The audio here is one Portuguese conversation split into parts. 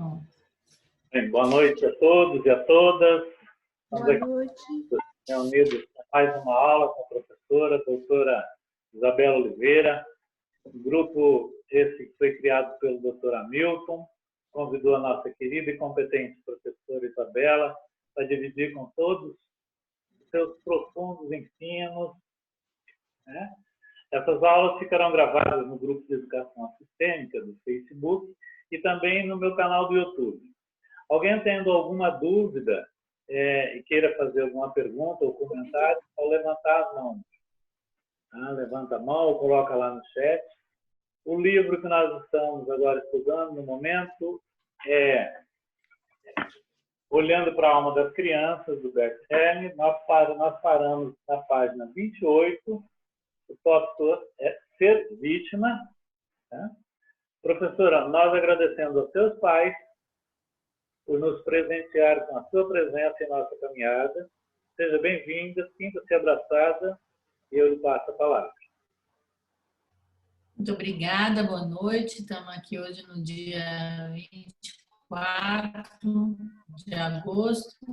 Pronto. Bem, boa noite a todos e a todas. Boa noite. Reunidos para mais uma aula com a professora, a doutora Isabela Oliveira. Um grupo esse que foi criado pelo doutor Hamilton, convidou a nossa querida e competente professora Isabela para dividir com todos os seus profundos ensinos, né? Essas aulas ficarão gravadas no grupo de educação sistêmica do Facebook e também no meu canal do YouTube. Alguém tendo alguma dúvida e queira fazer alguma pergunta ou comentário, pode levantar as mãos. Levanta a mão ou coloca lá no chat. O livro que nós estamos agora estudando no momento é Olhando para a Alma das Crianças, do Bert Hellinger. Nós paramos na página 28. O tópico é Ser Vítima. Né? Professora, nós agradecemos aos seus pais por nos presentear com a sua presença em nossa caminhada. Seja bem-vinda, sinta-se abraçada e eu lhe passo a palavra. Muito obrigada, boa noite. Estamos aqui hoje no dia 24 de agosto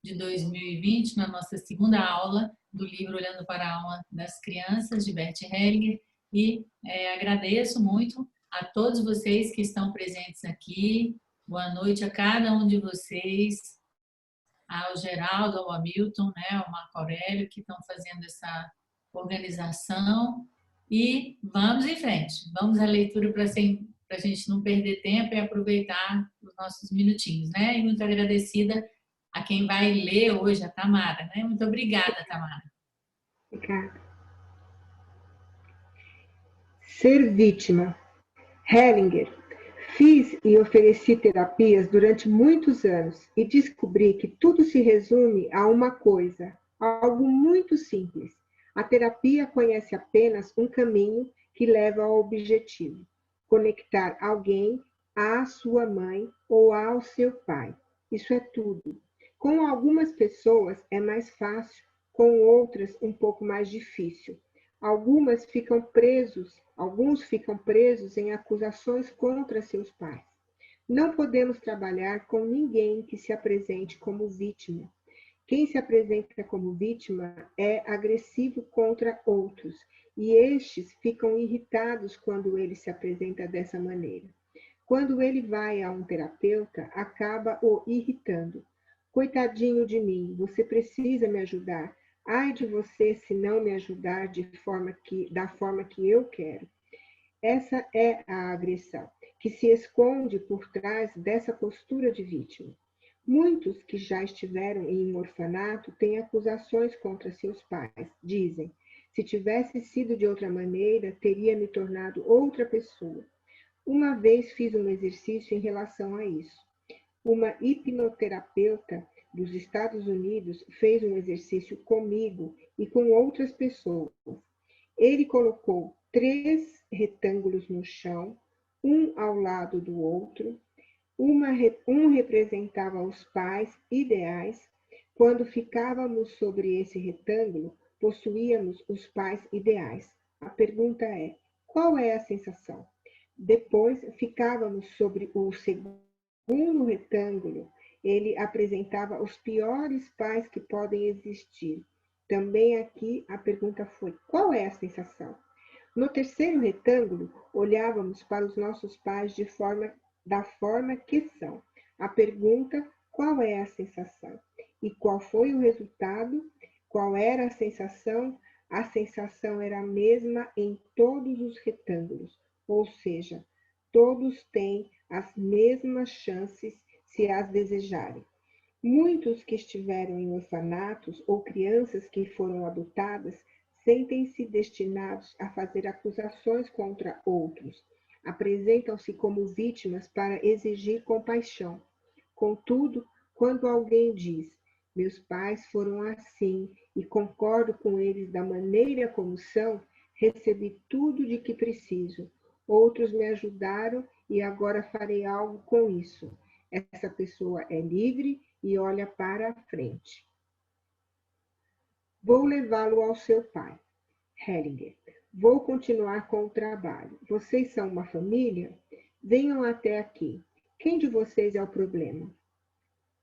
de 2020, na nossa segunda aula do livro Olhando para a Alma das Crianças, de Bert Hellinger. E agradeço muito a todos vocês que estão presentes aqui. Boa noite a cada um de vocês, ao Geraldo, ao Hamilton, né, ao Marco Aurélio, que estão fazendo essa organização. E vamos em frente, vamos à leitura para a gente não perder tempo e aproveitar os nossos minutinhos, né? E muito agradecida a quem vai ler hoje, a Tamara, né? Muito obrigada, Tamara. Obrigada. Ser vítima. Hellinger. Fiz e ofereci terapias durante muitos anos e descobri que tudo se resume a uma coisa, algo muito simples. A terapia conhece apenas um caminho que leva ao objetivo: conectar alguém à sua mãe ou ao seu pai. Isso é tudo. Com algumas pessoas é mais fácil, com outras um pouco mais difícil. Alguns ficam presos em acusações contra seus pais. Não podemos trabalhar com ninguém que se apresente como vítima. Quem se apresenta como vítima é agressivo contra outros, e estes ficam irritados quando ele se apresenta dessa maneira. Quando ele vai a um terapeuta, acaba o irritando. Coitadinho de mim, você precisa me ajudar. Ai de você se não me ajudar da forma que eu quero. Essa é a agressão, que se esconde por trás dessa postura de vítima. Muitos que já estiveram em um orfanato têm acusações contra seus pais. Dizem, se tivesse sido de outra maneira, teria me tornado outra pessoa. Uma vez fiz um exercício em relação a isso. Uma hipnoterapeuta dos Estados Unidos fez um exercício comigo e com outras pessoas. Ele colocou 3 retângulos no chão, um ao lado do outro. Um representava os pais ideais. Quando ficávamos sobre esse retângulo, possuíamos os pais ideais. A pergunta é, qual é a sensação? Depois, ficávamos sobre o segundo retângulo. Ele apresentava os piores pais que podem existir. Também aqui a pergunta foi, qual é a sensação? No terceiro retângulo, olhávamos para os nossos pais da forma que são. A pergunta, qual é a sensação? E qual foi o resultado? Qual era a sensação? A sensação era a mesma em todos os retângulos, ou seja, todos têm as mesmas chances se as desejarem. Muitos que estiveram em orfanatos ou crianças que foram adotadas sentem-se destinados a fazer acusações contra outros. Apresentam-se como vítimas para exigir compaixão. Contudo, quando alguém diz, meus pais foram assim e concordo com eles da maneira como são, recebi tudo de que preciso. Outros me ajudaram e agora farei algo com isso. Essa pessoa é livre e olha para a frente. Vou levá-lo ao seu pai. Hellinger. Vou continuar com o trabalho. Vocês são uma família? Venham até aqui. Quem de vocês é o problema?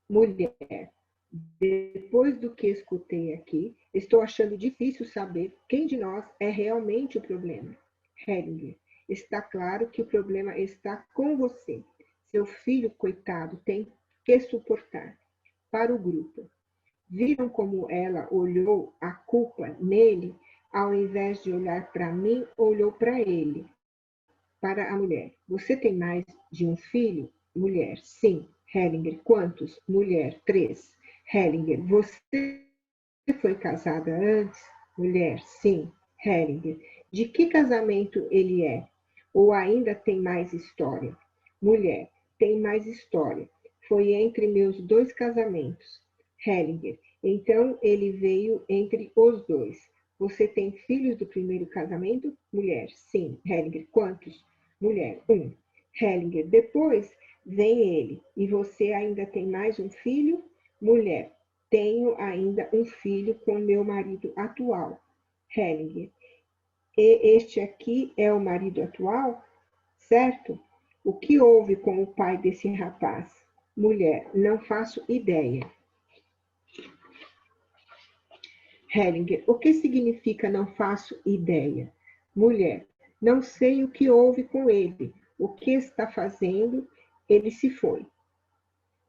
Mulher. Depois do que escutei aqui, estou achando difícil saber quem de nós é realmente o problema. Hellinger. Está claro que o problema está com você. Seu filho, coitado, tem que suportar. Para o grupo. Viram como ela olhou a culpa nele, ao invés de olhar para mim, olhou para ele. Para a mulher. Você tem mais de um filho? Mulher. Sim. Hellinger. Quantos? Mulher. 3. Hellinger. Você foi casada antes? Mulher. Sim. Hellinger. De que casamento ele é? Ou ainda tem mais história? Mulher. Tem mais história. Foi entre meus 2 casamentos. Hellinger. Então ele veio entre os 2. Você tem filhos do primeiro casamento? Mulher. Sim. Hellinger. Quantos? Mulher. 1. Hellinger. Depois vem ele. E você ainda tem mais um filho? Mulher. Tenho ainda um filho com meu marido atual. Hellinger. E este aqui é o marido atual? Certo? O que houve com o pai desse rapaz? Mulher. Não faço ideia. Hellinger. O que significa não faço ideia? Mulher. Não sei o que houve com ele. O que está fazendo? Ele se foi.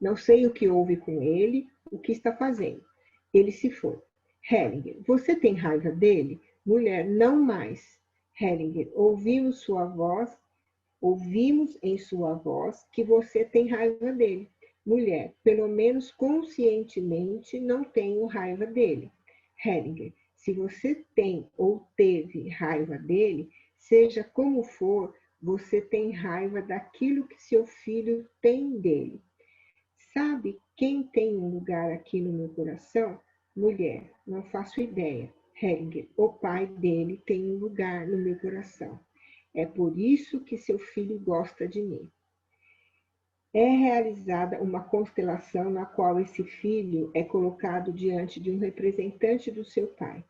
Não sei o que houve com ele. O que está fazendo? Ele se foi. Hellinger. Você tem raiva dele? Mulher. Não mais. Hellinger. Ouvimos em sua voz que você tem raiva dele. Mulher. Pelo menos conscientemente não tenho raiva dele. Hellinger. Se você tem ou teve raiva dele, seja como for, você tem raiva daquilo que seu filho tem dele. Sabe quem tem um lugar aqui no meu coração? Mulher. Não faço ideia. Hellinger. O pai dele tem um lugar no meu coração. É por isso que seu filho gosta de mim. É realizada uma constelação na qual esse filho é colocado diante de um representante do seu pai.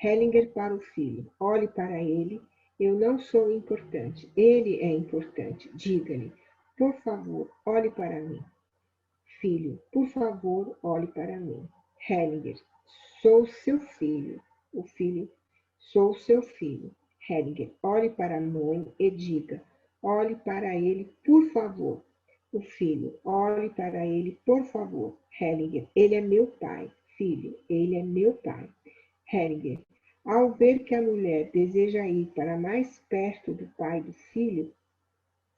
Hellinger para o filho. Olhe para ele. Eu não sou importante. Ele é importante. Diga-lhe, por favor, olhe para mim. Filho, por favor, olhe para mim. Hellinger. Sou seu filho. O filho. Sou seu filho. Hellinger. Olhe para a mãe e diga. Olhe para ele, por favor. O filho. Olhe para ele, por favor. Hellinger. Ele é meu pai. Filho. Ele é meu pai. Hellinger. Ao ver que a mulher deseja ir para mais perto do pai do filho,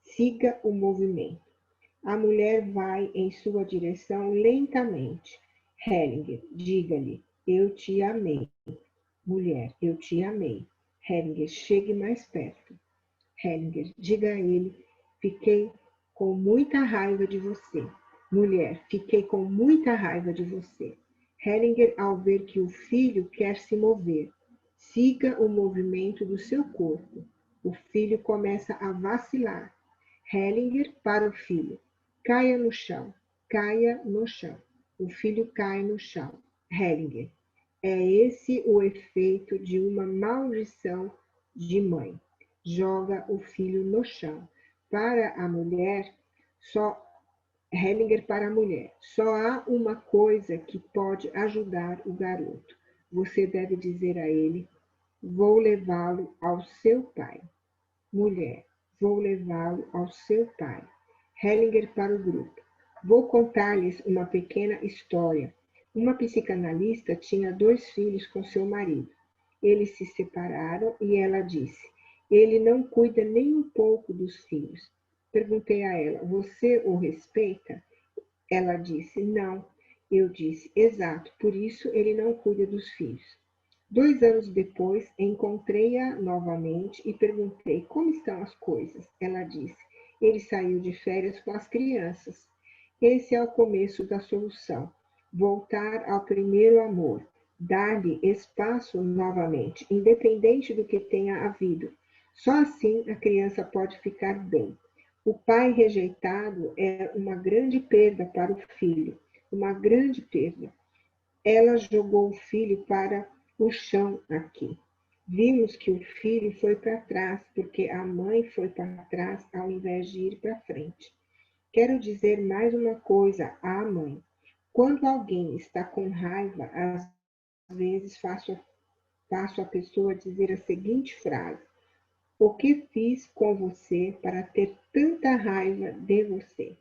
siga o movimento. A mulher vai em sua direção lentamente. Hellinger. Diga-lhe, eu te amei. Mulher, eu te amei. Hellinger. Chegue mais perto. Hellinger. Diga a ele, fiquei com muita raiva de você. Mulher, fiquei com muita raiva de você. Hellinger, ao ver que o filho quer se mover, siga o movimento do seu corpo. O filho começa a vacilar. Hellinger para o filho. Caia no chão. Caia no chão. O filho cai no chão. Hellinger. É esse o efeito de uma maldição de mãe. Joga o filho no chão. Para a mulher, Hellinger para a mulher. Só há uma coisa que pode ajudar o garoto. Você deve dizer a ele, vou levá-lo ao seu pai. Mulher, vou levá-lo ao seu pai. Hellinger para o grupo. Vou contar-lhes uma pequena história. Uma psicanalista tinha 2 filhos com seu marido. Eles se separaram e ela disse, ele não cuida nem um pouco dos filhos. Perguntei a ela, você o respeita? Ela disse, não. Eu disse, exato, por isso ele não cuida dos filhos. 2 anos depois, encontrei-a novamente e perguntei, como estão as coisas? Ela disse, ele saiu de férias com as crianças. Esse é o começo da solução. Voltar ao primeiro amor. Dar-lhe espaço novamente, independente do que tenha havido. Só assim a criança pode ficar bem. O pai rejeitado é uma grande perda para o filho, uma grande perda. Ela jogou o filho para o chão aqui. Vimos que o filho foi para trás, porque a mãe foi para trás ao invés de ir para frente. Quero dizer mais uma coisa à mãe. Quando alguém está com raiva, às vezes faço a pessoa dizer a seguinte frase: o que fiz com você para ter tanta raiva de você?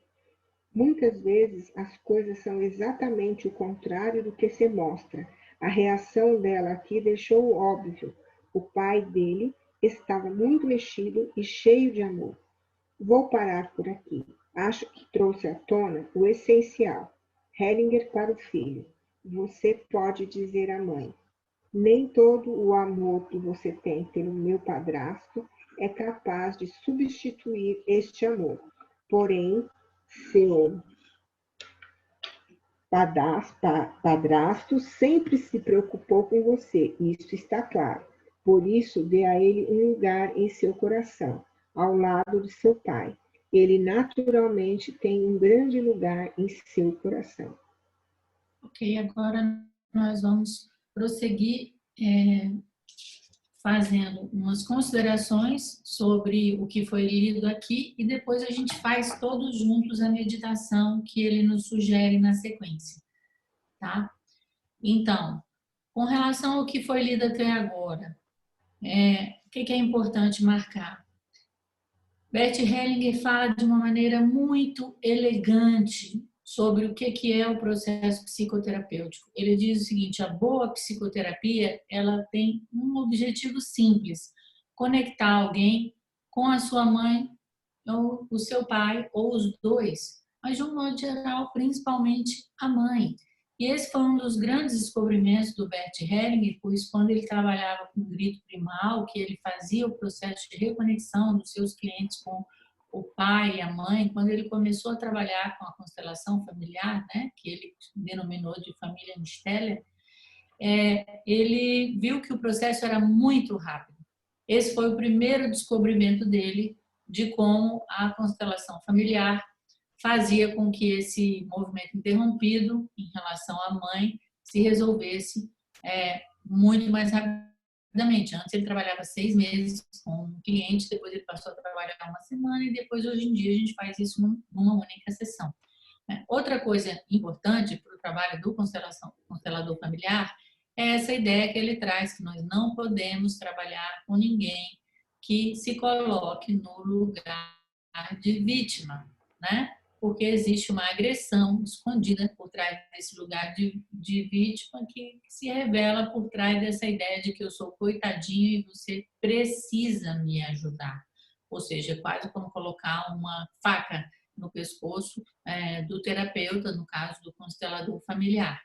Muitas vezes as coisas são exatamente o contrário do que se mostra. A reação dela aqui deixou óbvio. O pai dele estava muito mexido e cheio de amor. Vou parar por aqui. Acho que trouxe à tona o essencial. Hellinger para o filho. Você pode dizer à mãe: nem todo o amor que você tem pelo meu padrasto é capaz de substituir este amor. Porém, seu padrasto sempre se preocupou com você, isso está claro. Por isso, dê a ele um lugar em seu coração, ao lado de seu pai. Ele naturalmente tem um grande lugar em seu coração. Ok, agora nós vamos prosseguir fazendo umas considerações sobre o que foi lido aqui e depois a gente faz todos juntos a meditação que ele nos sugere na sequência, tá? Então, com relação ao que foi lido até agora, o que é importante marcar? Bert Hellinger fala de uma maneira muito elegante sobre o que é o processo psicoterapêutico. Ele diz o seguinte: a boa psicoterapia, ela tem um objetivo simples: conectar alguém com a sua mãe ou o seu pai ou os dois, mas de um modo geral, principalmente a mãe. E esse foi um dos grandes descobrimentos do Bert Hellinger, pois quando ele trabalhava com o grito primal, que ele fazia o processo de reconexão dos seus clientes com o pai e a mãe, quando ele começou a trabalhar com a constelação familiar, né, que ele denominou de família Misteller, ele viu que o processo era muito rápido. Esse foi o primeiro descobrimento dele de como a constelação familiar fazia com que esse movimento interrompido em relação à mãe se resolvesse muito mais rapidamente. Antes ele trabalhava 6 meses com um cliente, depois ele passou a trabalhar uma semana e depois, hoje em dia, a gente faz isso numa única sessão. Outra coisa importante para o trabalho do constelador familiar é essa ideia que ele traz, que nós não podemos trabalhar com ninguém que se coloque no lugar de vítima, né? Porque existe uma agressão escondida por trás desse lugar de vítima que se revela por trás dessa ideia de que eu sou coitadinho e você precisa me ajudar. Ou seja, quase como colocar uma faca no pescoço do terapeuta, no caso do constelador familiar.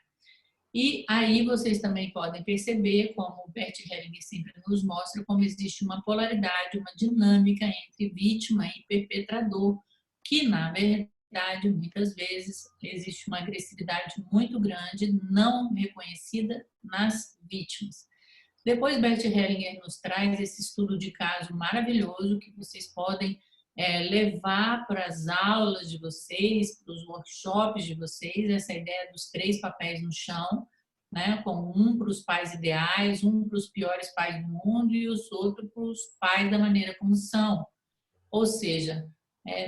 E aí vocês também podem perceber, como o Bert Hellinger sempre nos mostra, como existe uma polaridade, uma dinâmica entre vítima e perpetrador, que na verdade, muitas vezes, existe uma agressividade muito grande, não reconhecida nas vítimas. Depois, Bert Hellinger nos traz esse estudo de caso maravilhoso que vocês podem levar para as aulas de vocês, para os workshops de vocês, essa ideia dos 3 papéis no chão, né? Como um para os pais ideais, um para os piores pais do mundo e os outros para os pais da maneira como são. Ou seja,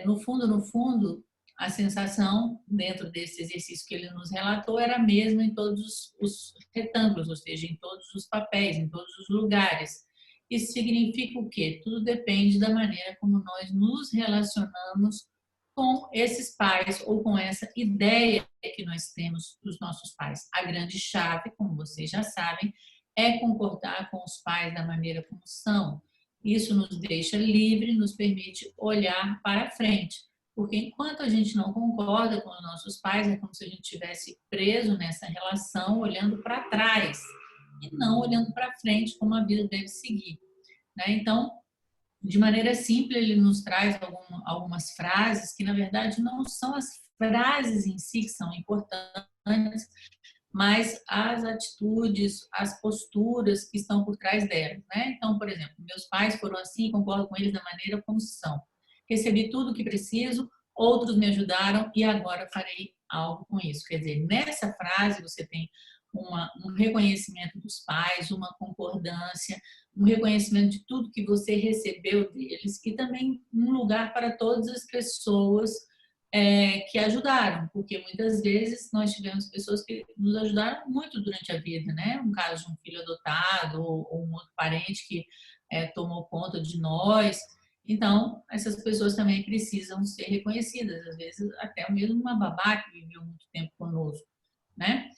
no fundo, a sensação dentro desse exercício que ele nos relatou era a mesma em todos os retângulos, ou seja, em todos os papéis, em todos os lugares. Isso significa o quê? Tudo depende da maneira como nós nos relacionamos com esses pais ou com essa ideia que nós temos dos nossos pais. A grande chave, como vocês já sabem, é concordar com os pais da maneira como são. Isso nos deixa livre, nos permite olhar para frente. Porque enquanto a gente não concorda com os nossos pais, é como se a gente estivesse preso nessa relação, olhando para trás e não olhando para frente como a vida deve seguir. Então, de maneira simples, ele nos traz algumas frases que, na verdade, não são as frases em si que são importantes, mas as atitudes, as posturas que estão por trás delas. Então, por exemplo, meus pais foram assim, concordo com eles da maneira como são. Recebi tudo o que preciso, outros me ajudaram e agora farei algo com isso. Quer dizer, nessa frase você tem um reconhecimento dos pais, uma concordância, um reconhecimento de tudo que você recebeu deles, e também um lugar para todas as pessoas que ajudaram, porque muitas vezes nós tivemos pessoas que nos ajudaram muito durante a vida, né? Um caso de um filho adotado ou um outro parente que tomou conta de nós. Então, essas pessoas também precisam ser reconhecidas, às vezes até mesmo uma babá que viveu muito tempo conosco, né?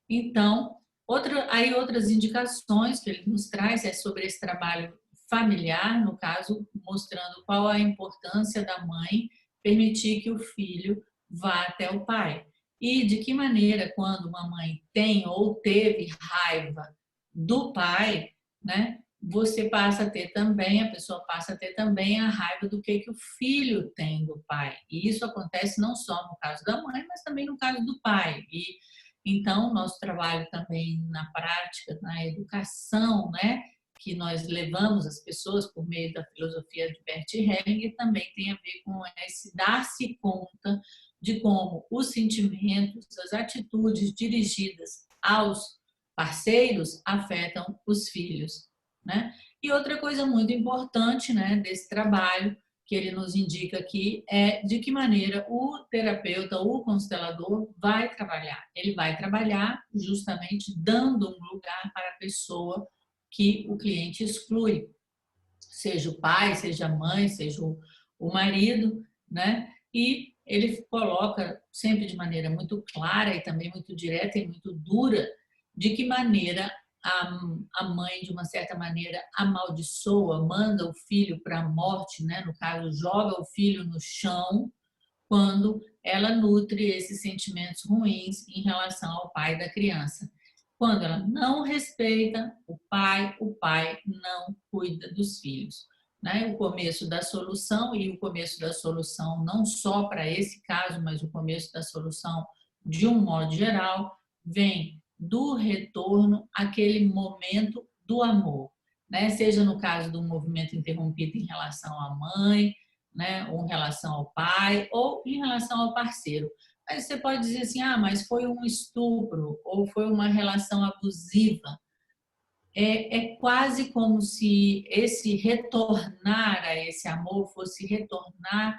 Então, outras indicações que ele nos traz é sobre esse trabalho familiar, no caso, mostrando qual a importância da mãe permitir que o filho vá até o pai. E de que maneira, quando uma mãe tem ou teve raiva do pai, né, você passa a ter também, a pessoa passa a ter também a raiva do que o filho tem do pai. E isso acontece não só no caso da mãe, mas também no caso do pai. E então, nosso trabalho também na prática, na educação, né, que nós levamos as pessoas por meio da filosofia de Bert Hellinger, também tem a ver com esse dar-se conta de como os sentimentos, as atitudes dirigidas aos parceiros afetam os filhos, né? E outra coisa muito importante, né, desse trabalho que ele nos indica aqui é de que maneira o terapeuta, o constelador vai trabalhar. Ele vai trabalhar justamente dando um lugar para a pessoa que o cliente exclui, seja o pai, seja a mãe, seja o marido, né? E ele coloca sempre de maneira muito clara e também muito direta e muito dura de que maneira a mãe, de uma certa maneira, amaldiçoa, manda o filho para a morte, né? No caso, joga o filho no chão, quando ela nutre esses sentimentos ruins em relação ao pai da criança. Quando ela não respeita o pai não cuida dos filhos. Né? O começo da solução, e o começo da solução não só para esse caso, mas o começo da solução de um modo geral, vem do retorno àquele momento do amor. Né? Seja no caso do movimento interrompido em relação à mãe, né, ou em relação ao pai, ou em relação ao parceiro. Aí você pode dizer assim, mas foi um estupro, ou foi uma relação abusiva. É quase como se esse retornar a esse amor fosse retornar,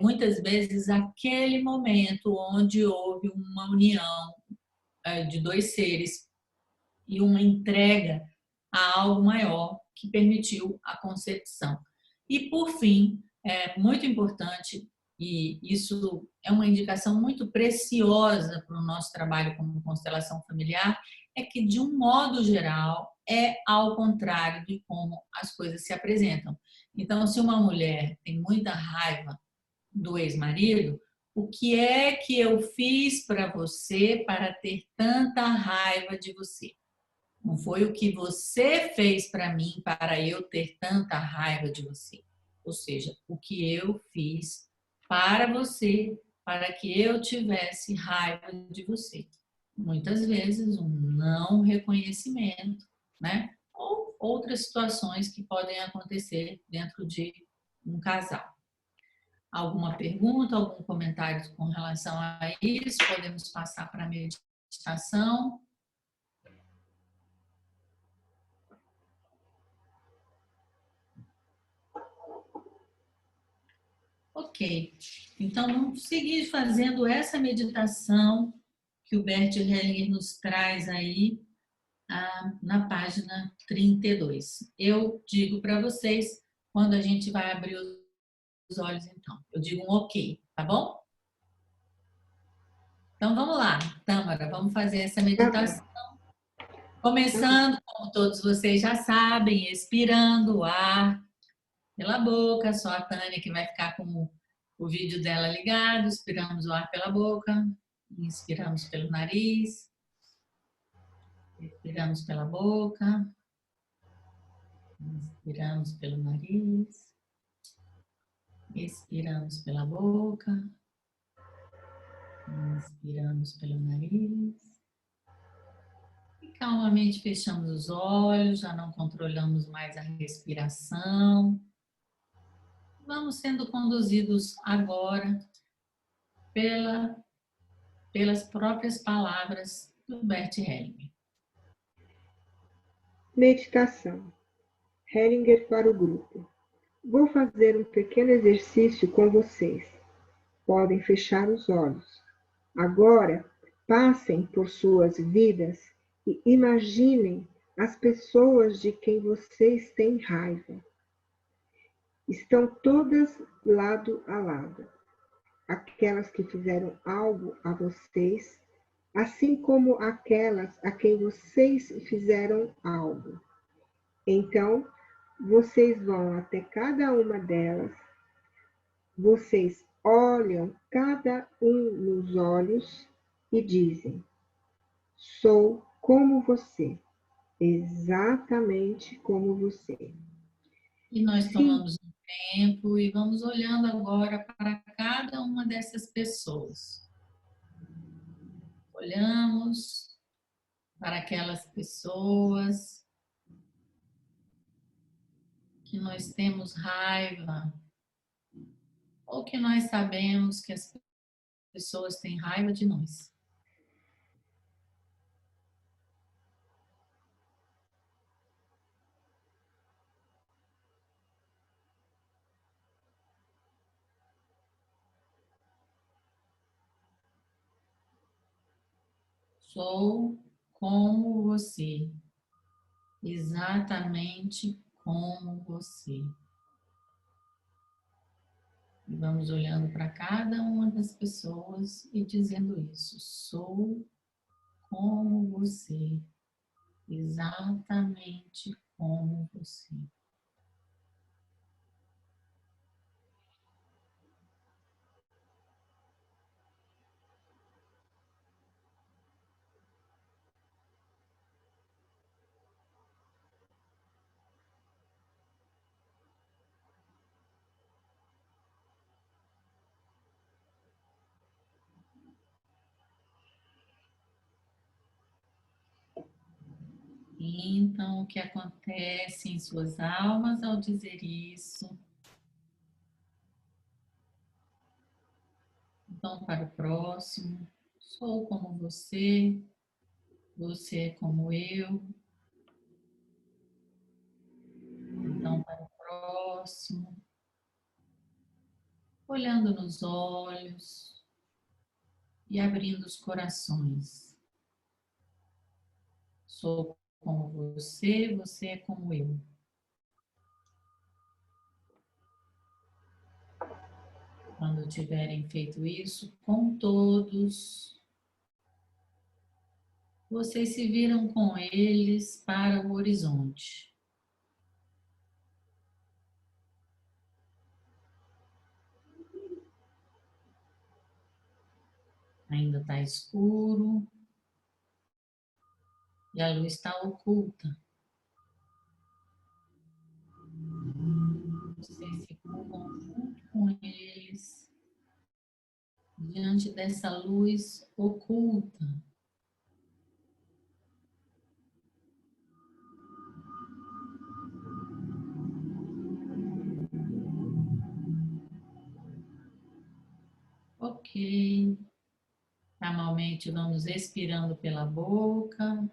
muitas vezes, aquele momento onde houve uma união de dois seres e uma entrega a algo maior que permitiu a concepção. E, por fim, é muito importante, e isso é uma indicação muito preciosa para o nosso trabalho como constelação familiar, é que, de um modo geral, é ao contrário de como as coisas se apresentam. Então, se uma mulher tem muita raiva do ex-marido, o que é que eu fiz para você para ter tanta raiva de você? Não foi o que você fez para mim para eu ter tanta raiva de você. Ou seja, o que eu fiz para você, para que eu tivesse raiva de você. Muitas vezes um não reconhecimento, né? Ou outras situações que podem acontecer dentro de um casal. Alguma pergunta, algum comentário com relação a isso? Podemos passar para a meditação. Ok, então vamos seguir fazendo essa meditação que o Bert Hellinger nos traz aí na página 32. Eu digo para vocês quando a gente vai abrir os olhos, então. Eu digo um ok, tá bom? Então vamos lá, Tâmara, vamos fazer essa meditação. Começando, como todos vocês já sabem, expirando o ar pela boca, só a Tânia que vai ficar com o vídeo dela ligado. Expiramos o ar pela boca, inspiramos pelo nariz, expiramos pela boca, inspiramos pelo nariz, expiramos pela boca, inspiramos pelo nariz. E calmamente fechamos os olhos, já não controlamos mais a respiração. Vamos sendo conduzidos agora pelas próprias palavras do Bert Hellinger. Meditação. Hellinger para o grupo. Vou fazer um pequeno exercício com vocês. podem fechar os olhos. Agora, passem por suas vidas e imaginem as pessoas de quem vocês têm raiva. Estão todas lado a lado. Aquelas que fizeram algo a vocês, assim como aquelas a quem vocês fizeram algo. Então, vocês vão até cada uma delas, vocês olham cada um nos olhos e dizem: sou como você, exatamente como você. E nós Sim, tomamos um tempo e vamos olhando agora para cada uma dessas pessoas. Olhamos para aquelas pessoas que nós temos raiva, ou que nós sabemos que as pessoas têm raiva de nós. Sou como você, exatamente como você. E vamos olhando para cada uma das pessoas e dizendo isso. Sou como você, exatamente como você. Então, o que acontece em suas almas ao dizer isso? Então, para o próximo, sou como você, você é como eu. Então, para o próximo, olhando nos olhos e abrindo os corações. Sou como você, você é como eu. Quando tiverem feito isso com todos, vocês se viram com eles para o horizonte. Ainda está escuro e a luz está oculta. Vocês se curvam junto com eles diante dessa luz oculta. Ok. Normalmente vamos expirando pela boca,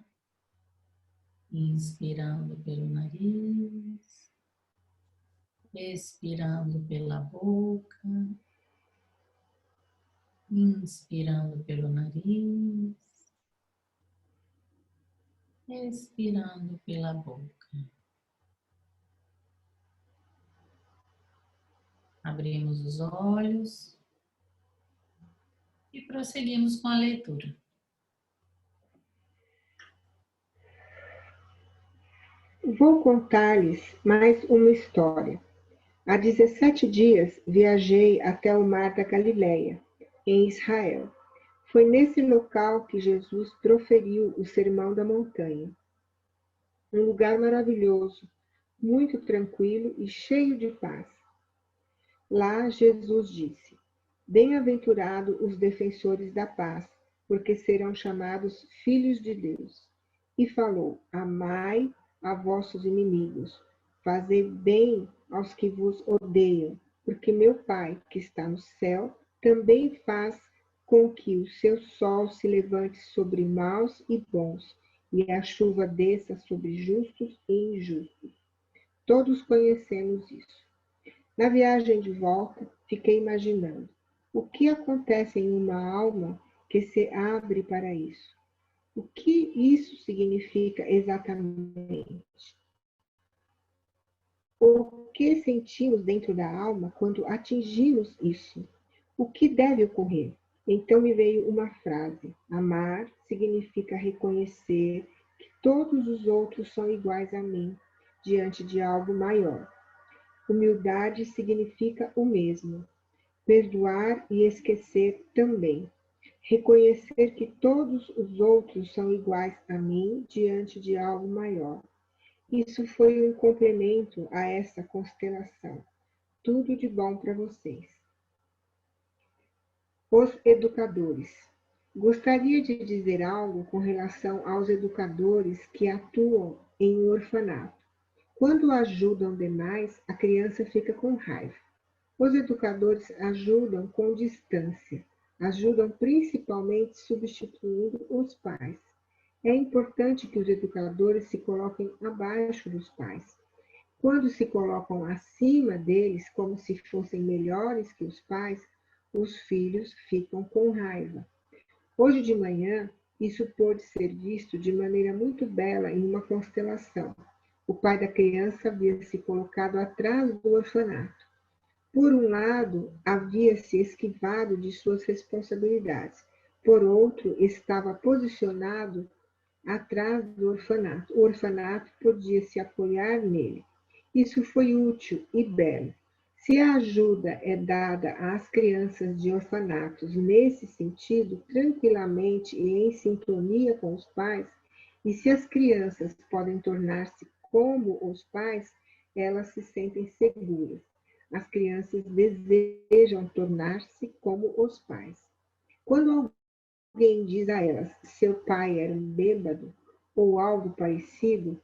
inspirando pelo nariz, expirando pela boca, inspirando pelo nariz, expirando pela boca. Abrimos os olhos e prosseguimos com a leitura. vou contar-lhes mais uma história. Há 17 dias viajei até o mar da Galileia, em Israel. Foi nesse local que Jesus proferiu o Sermão da Montanha. Um lugar maravilhoso, muito tranquilo e cheio de paz. Lá Jesus disse: bem-aventurados os defensores da paz, porque serão chamados filhos de Deus. E falou: amai a vossos inimigos, fazei bem aos que vos odeiam, porque meu Pai, que está no céu, também faz com que o seu sol se levante sobre maus e bons, e a chuva desça sobre justos e injustos. Todos conhecemos isso. Na viagem de volta, fiquei imaginando: O que acontece em uma alma que se abre para isso? O que isso significa exatamente? O que sentimos dentro da alma quando atingimos isso? O que deve ocorrer? Então me veio uma frase: amar significa reconhecer que todos os outros são iguais a mim, diante de algo maior. Humildade significa o mesmo. Perdoar e esquecer também. Reconhecer que todos os outros são iguais a mim diante de algo maior. Isso foi um complemento a essa constelação. Tudo de bom para vocês. Os educadores. Gostaria de dizer algo com relação aos educadores que atuam em um orfanato. Quando ajudam demais, a criança fica com raiva. Os educadores ajudam com distância, ajudam principalmente substituindo os pais. É importante que os educadores se coloquem abaixo dos pais. Quando se colocam acima deles, como se fossem melhores que os pais, os filhos ficam com raiva. Hoje de manhã, isso pôde ser visto de maneira muito bela em uma constelação. O pai da criança havia se colocado atrás do orfanato. Por um lado, havia se esquivado de suas responsabilidades. Por outro, estava posicionado atrás do orfanato. O orfanato podia se apoiar nele. Isso foi útil e belo. Se a ajuda é dada às crianças de orfanatos nesse sentido, tranquilamente e em sintonia com os pais, e se as crianças podem tornar-se como os pais, elas se sentem seguras. As crianças desejam tornar-se como os pais. Quando alguém diz a elas, seu pai era um bêbado, ou algo parecido,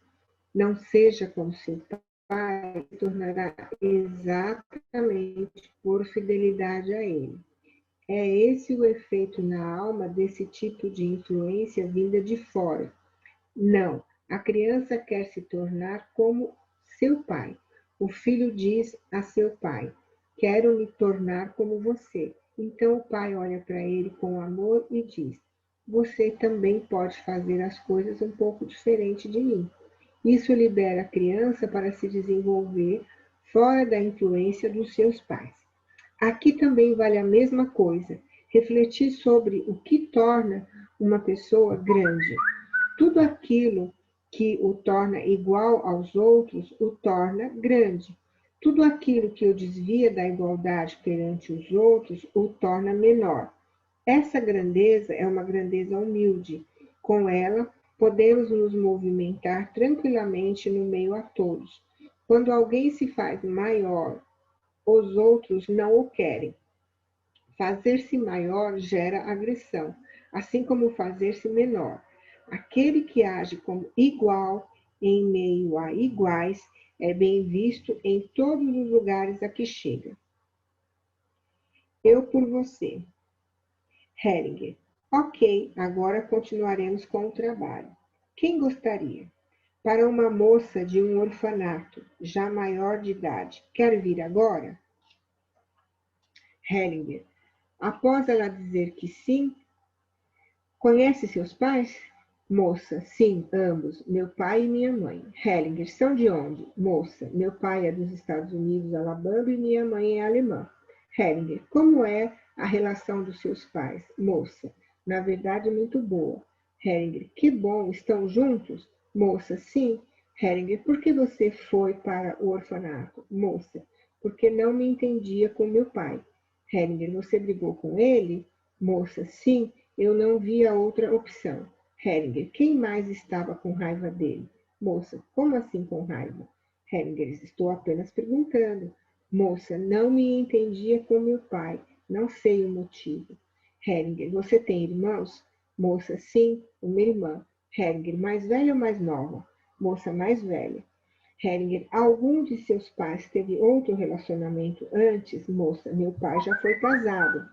não seja como seu pai, se tornará exatamente por fidelidade a ele. É esse o efeito na alma desse tipo de influência vinda de fora. Não, a criança quer se tornar como seu pai. O filho diz a seu pai, quero me tornar como você. Então o pai olha para ele com amor e diz, você também pode fazer as coisas um pouco diferente de mim. Isso libera a criança para se desenvolver fora da influência dos seus pais. Aqui também vale a mesma coisa, refletir sobre o que torna uma pessoa grande. Tudo aquilo que o torna igual aos outros o torna grande. Tudo aquilo que o desvia da igualdade perante os outros o torna menor. Essa grandeza é uma grandeza humilde. Com ela, podemos nos movimentar tranquilamente no meio a todos. Quando alguém se faz maior, os outros não o querem. Fazer-se maior gera agressão, assim como fazer-se menor. Aquele que age como igual em meio a iguais é bem visto em todos os lugares a que chega. Eu por você. Heringer. Ok, agora continuaremos com o trabalho. Quem gostaria? Para uma moça de um orfanato, já maior de idade, quer vir agora? Heringer. Após ela dizer que sim, conhece seus pais? Moça, sim, ambos, meu pai e minha mãe. Hellinger, são de onde? Moça, meu pai é dos Estados Unidos, Alabama, e minha mãe é alemã. Hellinger, como é a relação dos seus pais? Moça, na verdade, muito boa. Hellinger, que bom, estão juntos? Moça, sim. Hellinger, por que você foi para o orfanato? Moça, porque não me entendia com meu pai. Hellinger, você brigou com ele? Moça, sim, eu não via outra opção. Hellinger, quem mais estava com raiva dele? Moça, como assim com raiva? Hellinger, estou apenas perguntando. Moça, não me entendia com meu pai, não sei o motivo. Hellinger, você tem irmãos? Moça, sim, uma irmã. Hellinger, mais velha ou mais nova? Moça, mais velha. Hellinger, algum de seus pais teve outro relacionamento antes? Moça, meu pai já foi casado.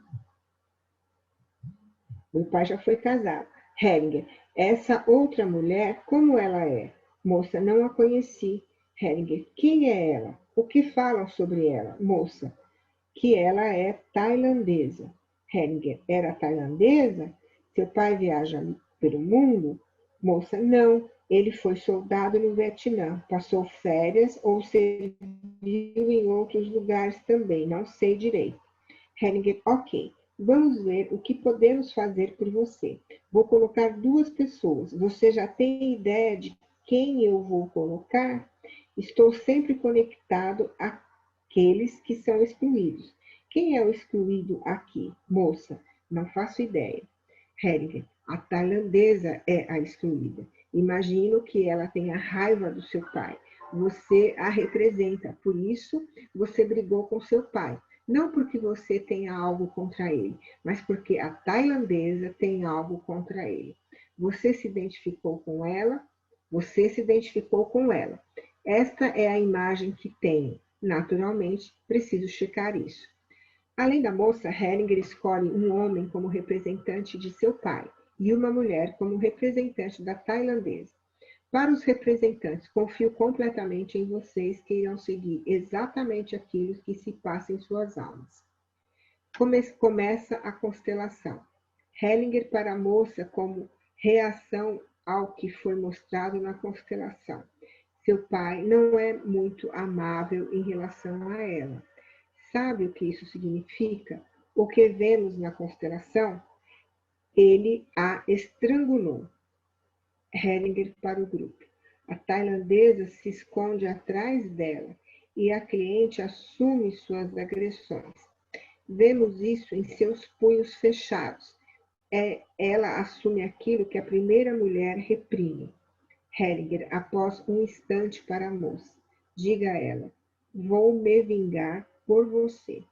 Meu pai já foi casado. Hellinger, essa outra mulher, como ela é? Moça, não a conheci. Hellinger, quem é ela? O que falam sobre ela? Moça, que ela é tailandesa. Hellinger, era tailandesa? Seu pai viaja pelo mundo? Moça, não. Ele foi soldado no Vietnã, passou férias ou serviu em outros lugares também, não sei direito. Hellinger, ok. Vamos ver o que podemos fazer por você. Vou colocar 2 pessoas. Você já tem ideia de quem eu vou colocar? Estou sempre conectado àqueles que são excluídos. Quem é o excluído aqui? Moça, não faço ideia. Hellinger, a tailandesa é a excluída. Imagino que ela tenha raiva do seu pai. Você a representa, por isso você brigou com seu pai. Não porque você tenha algo contra ele, mas porque a tailandesa tem algo contra ele. Você se identificou com ela? Você se identificou com ela. Esta é a imagem que tenho. Naturalmente, preciso checar isso. Além da moça, Hellinger escolhe um homem como representante de seu pai e uma mulher como representante da tailandesa. Para os representantes, confio completamente em vocês que irão seguir exatamente aquilo que se passa em suas almas. Começa a constelação. Hellinger para a moça como reação ao que foi mostrado na constelação. Seu pai não é muito amável em relação a ela. Sabe o que isso significa? O que vemos na constelação? Ele a estrangulou. Hellinger para o grupo. A tailandesa se esconde atrás dela e a cliente assume suas agressões. Vemos isso em seus punhos fechados. Ela assume aquilo que a primeira mulher reprime. Hellinger, após um instante para a moça. Diga a ela, vou me vingar por você.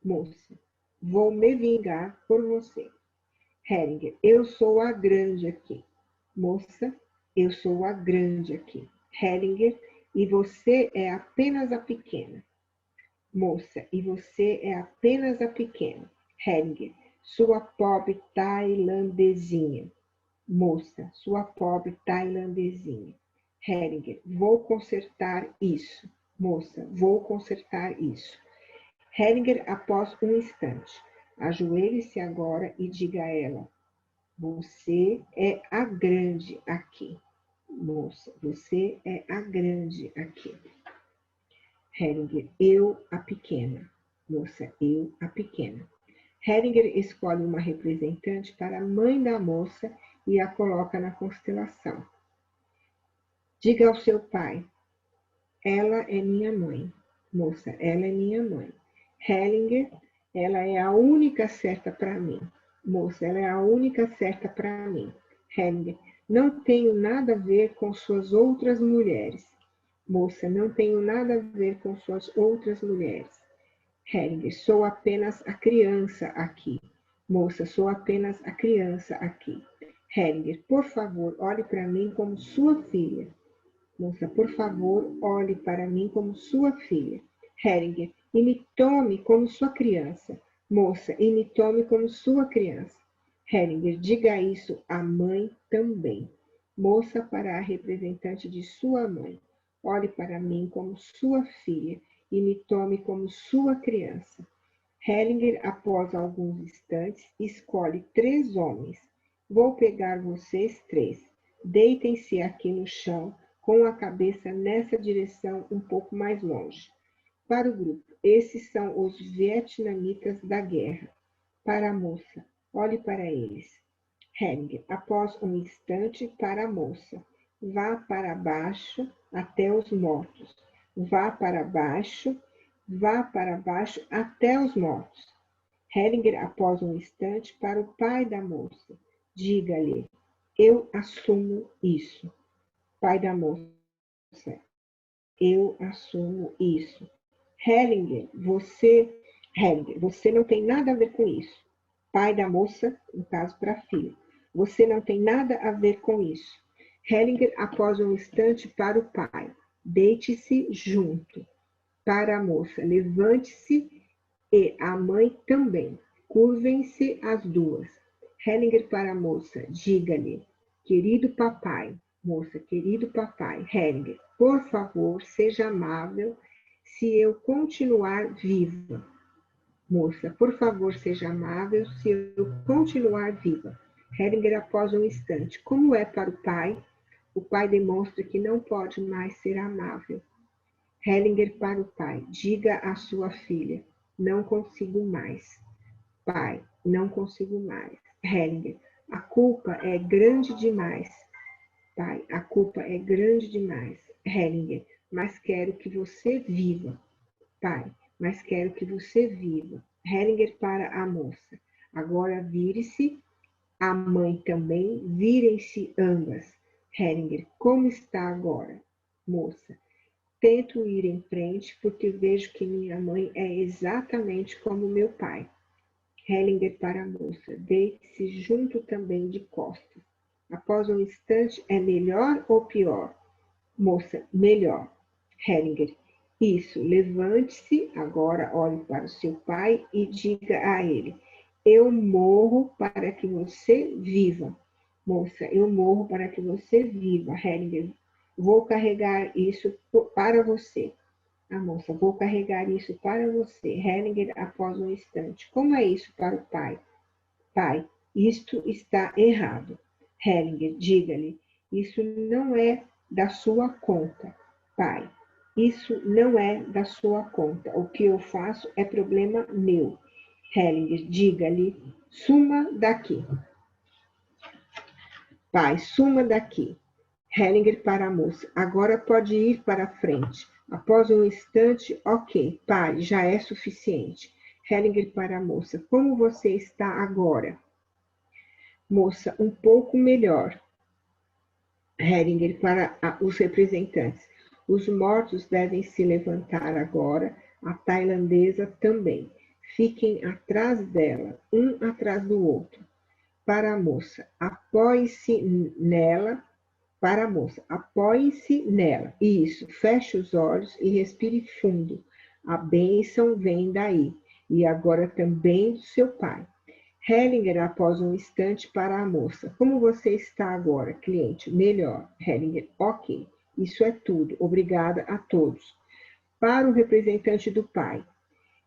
Moça, vou me vingar por você. Hellinger, eu sou a grande aqui. Moça, eu sou a grande aqui. Hellinger, e você é apenas a pequena. Moça, e você é apenas a pequena. Hellinger, sua pobre tailandesinha. Moça, sua pobre tailandesinha. Hellinger, vou consertar isso. Moça, vou consertar isso. Hellinger, após um instante. Ajoelhe-se agora e diga a ela, você é a grande aqui. Moça, você é a grande aqui. Hellinger, eu a pequena. Moça, eu a pequena. Hellinger escolhe uma representante para a mãe da moça e a coloca na constelação. Diga ao seu pai, ela é minha mãe. Moça, ela é minha mãe. Hellinger, ela é a única certa para mim. Moça, ela é a única certa para mim. Hellinger, não tenho nada a ver com suas outras mulheres. Moça, não tenho nada a ver com suas outras mulheres. Hellinger, sou apenas a criança aqui. Moça, sou apenas a criança aqui. Hellinger, por favor, olhe para mim como sua filha. Moça, por favor, olhe para mim como sua filha. Hellinger, e me tome como sua criança. Moça, e me tome como sua criança. Hellinger, diga isso à mãe também. Moça, para a representante de sua mãe. Olhe para mim como sua filha e me tome como sua criança. Hellinger, após alguns instantes, escolhe 3 homens. Vou pegar vocês 3. Deitem-se aqui no chão, com a cabeça nessa direção um pouco mais longe. Para o grupo, esses são os vietnamitas da guerra. Para a moça, olhe para eles. Hellinger, após um instante, para a moça. Vá para baixo até os mortos. Vá para baixo até os mortos. Hellinger, após um instante, para o pai da moça. Diga-lhe, eu assumo isso. Pai da moça, eu assumo isso. Hellinger, você não tem nada a ver com isso. Pai da moça, no caso para a filha, você não tem nada a ver com isso. Hellinger, após um instante, para o pai. Deite-se junto. Para a moça, levante-se e a mãe também. Curvem-se as duas. Hellinger para a moça, diga-lhe, querido papai. Moça, querido papai. Hellinger, por favor, seja amável se eu continuar viva. Moça, por favor, seja amável se eu continuar viva. Hellinger, após um instante. Como é para o pai? O pai demonstra que não pode mais ser amável. Hellinger para o pai. Diga à sua filha, não consigo mais. Pai, não consigo mais. Hellinger, a culpa é grande demais. Pai, a culpa é grande demais. Hellinger, mas quero que você viva. Pai, mas quero que você viva. Hellinger para a moça. Agora vire-se. A mãe também. Virem-se ambas. Hellinger, como está agora? Moça, tento ir em frente porque vejo que minha mãe é exatamente como meu pai. Hellinger para a moça. Deite-se junto também de costas. Após um instante, é melhor ou pior? Moça, melhor. Hellinger. Isso, levante-se agora, olhe para o seu pai e diga a ele: eu morro para que você viva. Moça, eu morro para que você viva. Hellinger, vou carregar isso para você. A moça, vou carregar isso para você. Hellinger, após um instante. Como é isso para o pai? Pai, isto está errado. Hellinger, diga-lhe, isso não é da sua conta. Pai, isso não é da sua conta. O que eu faço é problema meu. Hellinger, diga-lhe, suma daqui. Pai, suma daqui. Hellinger para a moça. Agora pode ir para a frente. Após um instante, ok, pai, já é suficiente. Hellinger para a moça. Como você está agora? Moça, um pouco melhor. Hellinger para os representantes. Os mortos devem se levantar agora, a tailandesa também. Fiquem atrás dela, um atrás do outro. Para a moça, apoie-se nela. Para a moça, apoie-se nela. Isso, feche os olhos e respire fundo. A bênção vem daí. E agora também do seu pai. Hellinger, após um instante, para a moça. Como você está agora, cliente? Melhor. Hellinger, ok. Isso é tudo. Obrigada a todos. Para o representante do pai,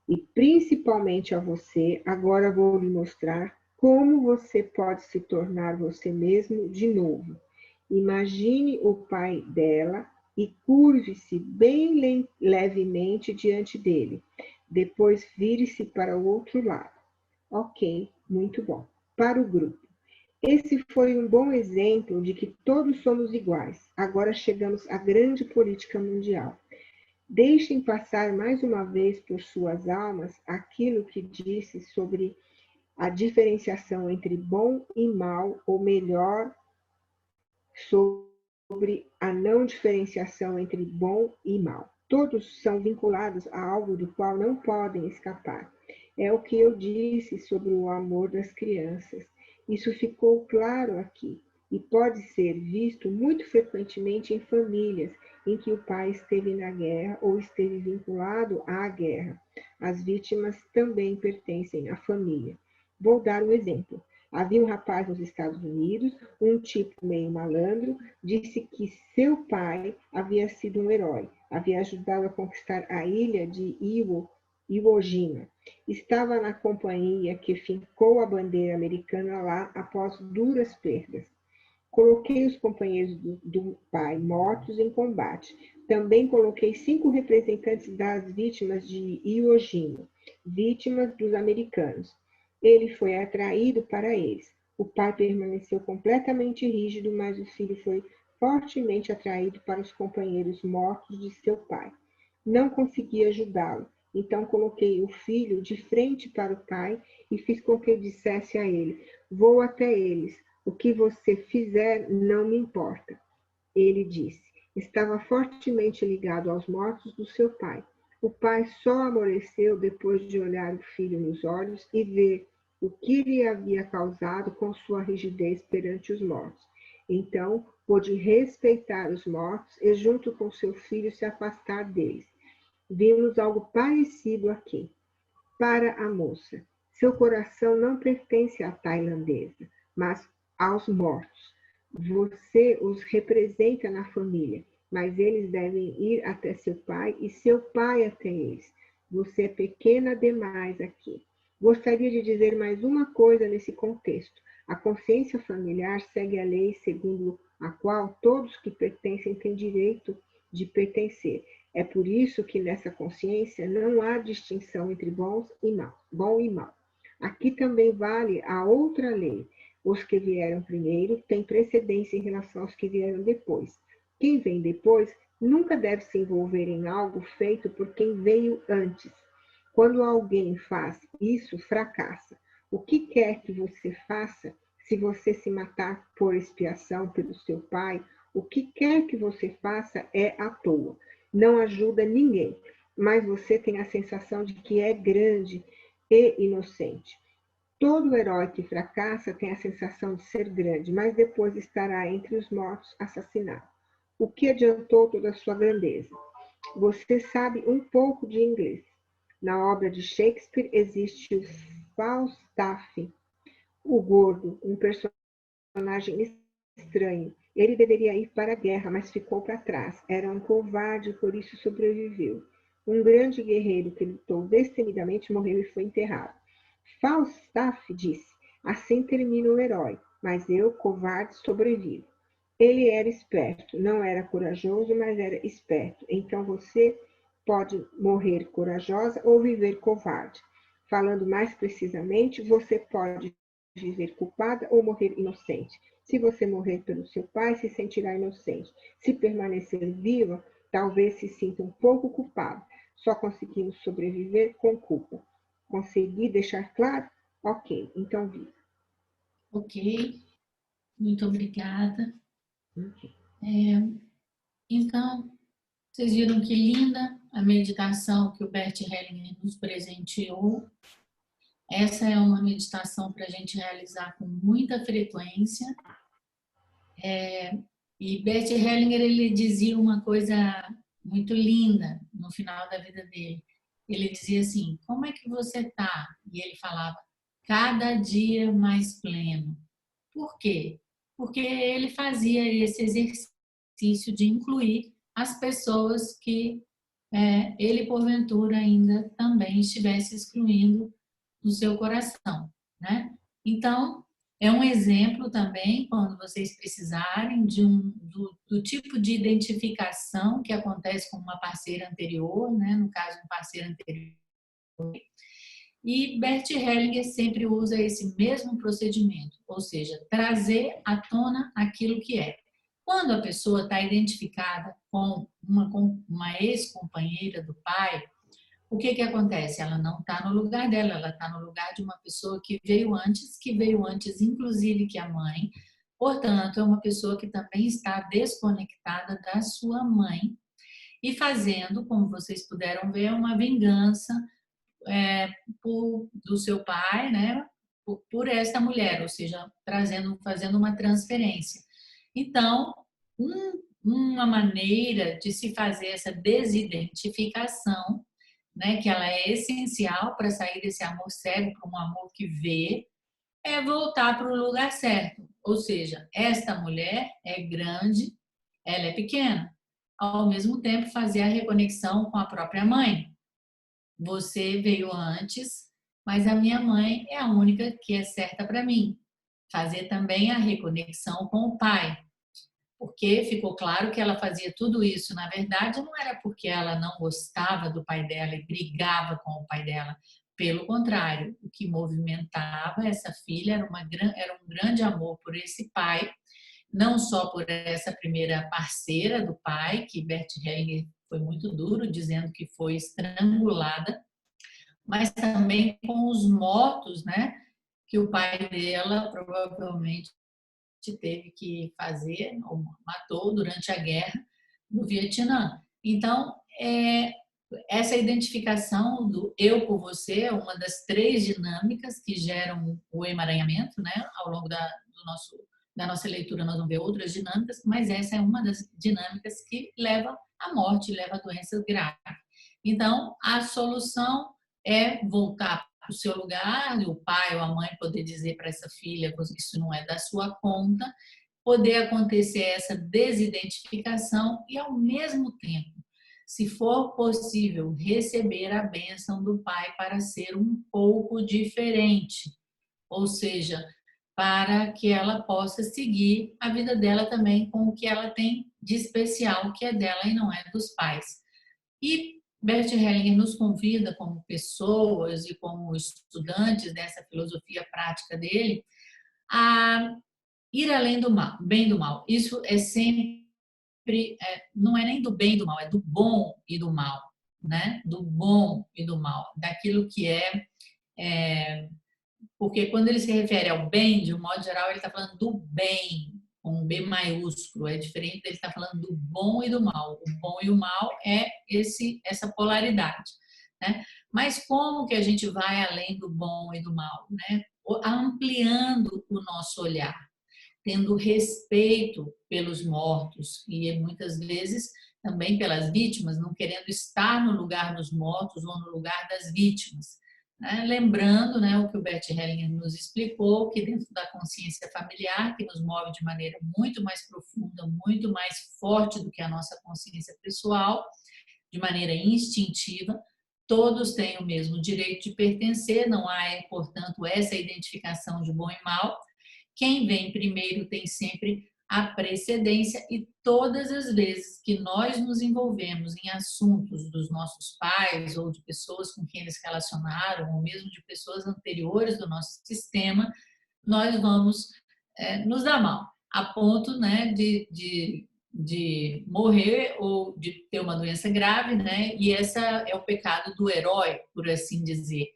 e principalmente a você, agora vou lhe mostrar como você pode se tornar você mesmo de novo. Imagine o pai dela e curve-se bem levemente diante dele. Depois vire-se para o outro lado. Ok, muito bom. Para o grupo. Esse foi um bom exemplo de que todos somos iguais. Agora chegamos à grande política mundial. Deixem passar mais uma vez por suas almas aquilo que disse sobre a diferenciação entre bom e mal, ou melhor, sobre a não diferenciação entre bom e mal. Todos são vinculados a algo do qual não podem escapar. É o que eu disse sobre o amor das crianças. Isso ficou claro aqui e pode ser visto muito frequentemente em famílias em que o pai esteve na guerra ou esteve vinculado à guerra. As vítimas também pertencem à família. Vou dar um exemplo. Havia um rapaz nos Estados Unidos, um tipo meio malandro, disse que seu pai havia sido um herói, havia ajudado a conquistar a ilha de Iwo Jima. Estava na companhia que fincou a bandeira americana lá após duras perdas. Coloquei os companheiros do pai mortos em combate. Também coloquei 5 representantes das vítimas de Iwo Jima, vítimas dos americanos. Ele foi atraído para eles. O pai permaneceu completamente rígido, mas o filho foi fortemente atraído para os companheiros mortos de seu pai. Não consegui ajudá-lo, então coloquei o filho de frente para o pai e fiz com que dissesse a ele: vou até eles, o que você fizer não me importa. Ele disse. Estava fortemente ligado aos mortos do seu pai. O pai só amoleceu depois de olhar o filho nos olhos e ver o que lhe havia causado com sua rigidez perante os mortos. Então, pôde respeitar os mortos e, junto com seu filho, se afastar deles. Vimos algo parecido aqui. Para a moça, seu coração não pertence à tailandesa, mas aos mortos. Você os representa na família, mas eles devem ir até seu pai e seu pai até eles. Você é pequena demais aqui. Gostaria de dizer mais uma coisa nesse contexto. A consciência familiar segue a lei segundo a qual todos que pertencem têm direito de pertencer. É por isso que nessa consciência não há distinção entre bom e mal. Aqui também vale a outra lei. Os que vieram primeiro têm precedência em relação aos que vieram depois. Quem vem depois nunca deve se envolver em algo feito por quem veio antes. Quando alguém faz isso, fracassa. O que quer que você faça, se você se matar por expiação pelo seu pai, o que quer que você faça é à toa. Não ajuda ninguém, mas você tem a sensação de que é grande e inocente. Todo herói que fracassa tem a sensação de ser grande, mas depois estará entre os mortos assassinado. O que adiantou toda a sua grandeza? Você sabe um pouco de inglês. Na obra de Shakespeare existe o Falstaff, o gordo, um personagem estranho. Ele deveria ir para a guerra, mas ficou para trás. Era um covarde e por isso sobreviveu. Um grande guerreiro que lutou destemidamente morreu e foi enterrado. Falstaff disse: assim termina o herói, mas eu, covarde, sobrevivo. Ele era esperto, não era corajoso, mas era esperto. Então você pode morrer corajosa ou viver covarde. Falando mais precisamente, você pode viver culpada ou morrer inocente. Se você morrer pelo seu pai, se sentirá inocente. Se permanecer viva, talvez se sinta um pouco culpado. Só conseguimos sobreviver com culpa. Consegui deixar claro? Ok, então viva. Ok, muito obrigada. Okay. Então, vocês viram que linda a meditação que o Bert Hellinger nos presenteou. Essa é uma meditação para a gente realizar com muita frequência. E Bert Hellinger, ele dizia uma coisa muito linda no final da vida dele. Ele dizia assim: como é que você está? E ele falava: cada dia mais pleno. Por quê? Porque ele fazia esse exercício de incluir as pessoas que ele, porventura, ainda também estivesse excluindo do seu coração, né? Então, é um exemplo também, quando vocês precisarem, do tipo de identificação que acontece com uma parceira anterior, né? No caso, um parceiro anterior. E Bert Hellinger sempre usa esse mesmo procedimento, ou seja, trazer à tona aquilo que é. Quando a pessoa está identificada com uma ex-companheira do pai, o que acontece? Ela não está no lugar dela, ela está no lugar de uma pessoa que veio antes inclusive que a mãe. Portanto, é uma pessoa que também está desconectada da sua mãe e fazendo, como vocês puderam ver, uma vingança do seu pai, né, por esta mulher, ou seja, fazendo uma transferência. Então, uma maneira de se fazer essa desidentificação, né, que ela é essencial para sair desse amor cego para um amor que vê, é voltar para o lugar certo. Ou seja, esta mulher é grande, ela é pequena. Ao mesmo tempo, fazer a reconexão com a própria mãe. Você veio antes, mas a minha mãe é a única que é certa para mim. Fazer também a reconexão com o pai, porque ficou claro que ela fazia tudo isso. Na verdade, não era porque ela não gostava do pai dela e brigava com o pai dela. Pelo contrário, o que movimentava essa filha era um grande amor por esse pai, não só por essa primeira parceira do pai, que Bert Hellinger foi muito duro, dizendo que foi estrangulada, mas também com os mortos, né, que o pai dela provavelmente teve que fazer, ou matou durante a guerra no Vietnã. Então, essa identificação do eu por você é uma das 3 dinâmicas que geram o emaranhamento, né? Ao longo da nossa leitura nós vamos ver outras dinâmicas, mas essa é uma das dinâmicas que leva à morte, leva a doenças graves. Então, a solução é voltar para o seu lugar, o pai ou a mãe poder dizer para essa filha, isso não é da sua conta, poder acontecer essa desidentificação e, ao mesmo tempo, se for possível, receber a bênção do Pai para ser um pouco diferente, ou seja, para que ela possa seguir a vida dela também com o que ela tem de especial, que é dela e não é dos pais. E Bert Hellinger nos convida, como pessoas e como estudantes dessa filosofia prática dele, a ir além do mal, bem do mal. Isso é sempre, não é nem do bem e do mal, é do bom e do mal, né? Do bom e do mal, daquilo que porque quando ele se refere ao bem, de um modo geral, ele está falando do bem, com um B maiúsculo, é diferente dele estar falando do bom e do mal. O bom e o mal é essa polaridade, né? Mas como que a gente vai além do bom e do mal, né? Ampliando o nosso olhar, tendo respeito pelos mortos e muitas vezes também pelas vítimas, não querendo estar no lugar dos mortos ou no lugar das vítimas. Lembrando, né, o que o Bert Hellinger nos explicou, que dentro da consciência familiar, que nos move de maneira muito mais profunda, muito mais forte do que a nossa consciência pessoal, de maneira instintiva, todos têm o mesmo direito de pertencer, não há, portanto, essa identificação de bom e mal. Quem vem primeiro tem sempre a precedência, e todas as vezes que nós nos envolvemos em assuntos dos nossos pais ou de pessoas com quem eles se relacionaram, ou mesmo de pessoas anteriores do nosso sistema, nós vamos nos dar mal, a ponto, né, de morrer ou de ter uma doença grave, né? E esse é o pecado do herói, por assim dizer.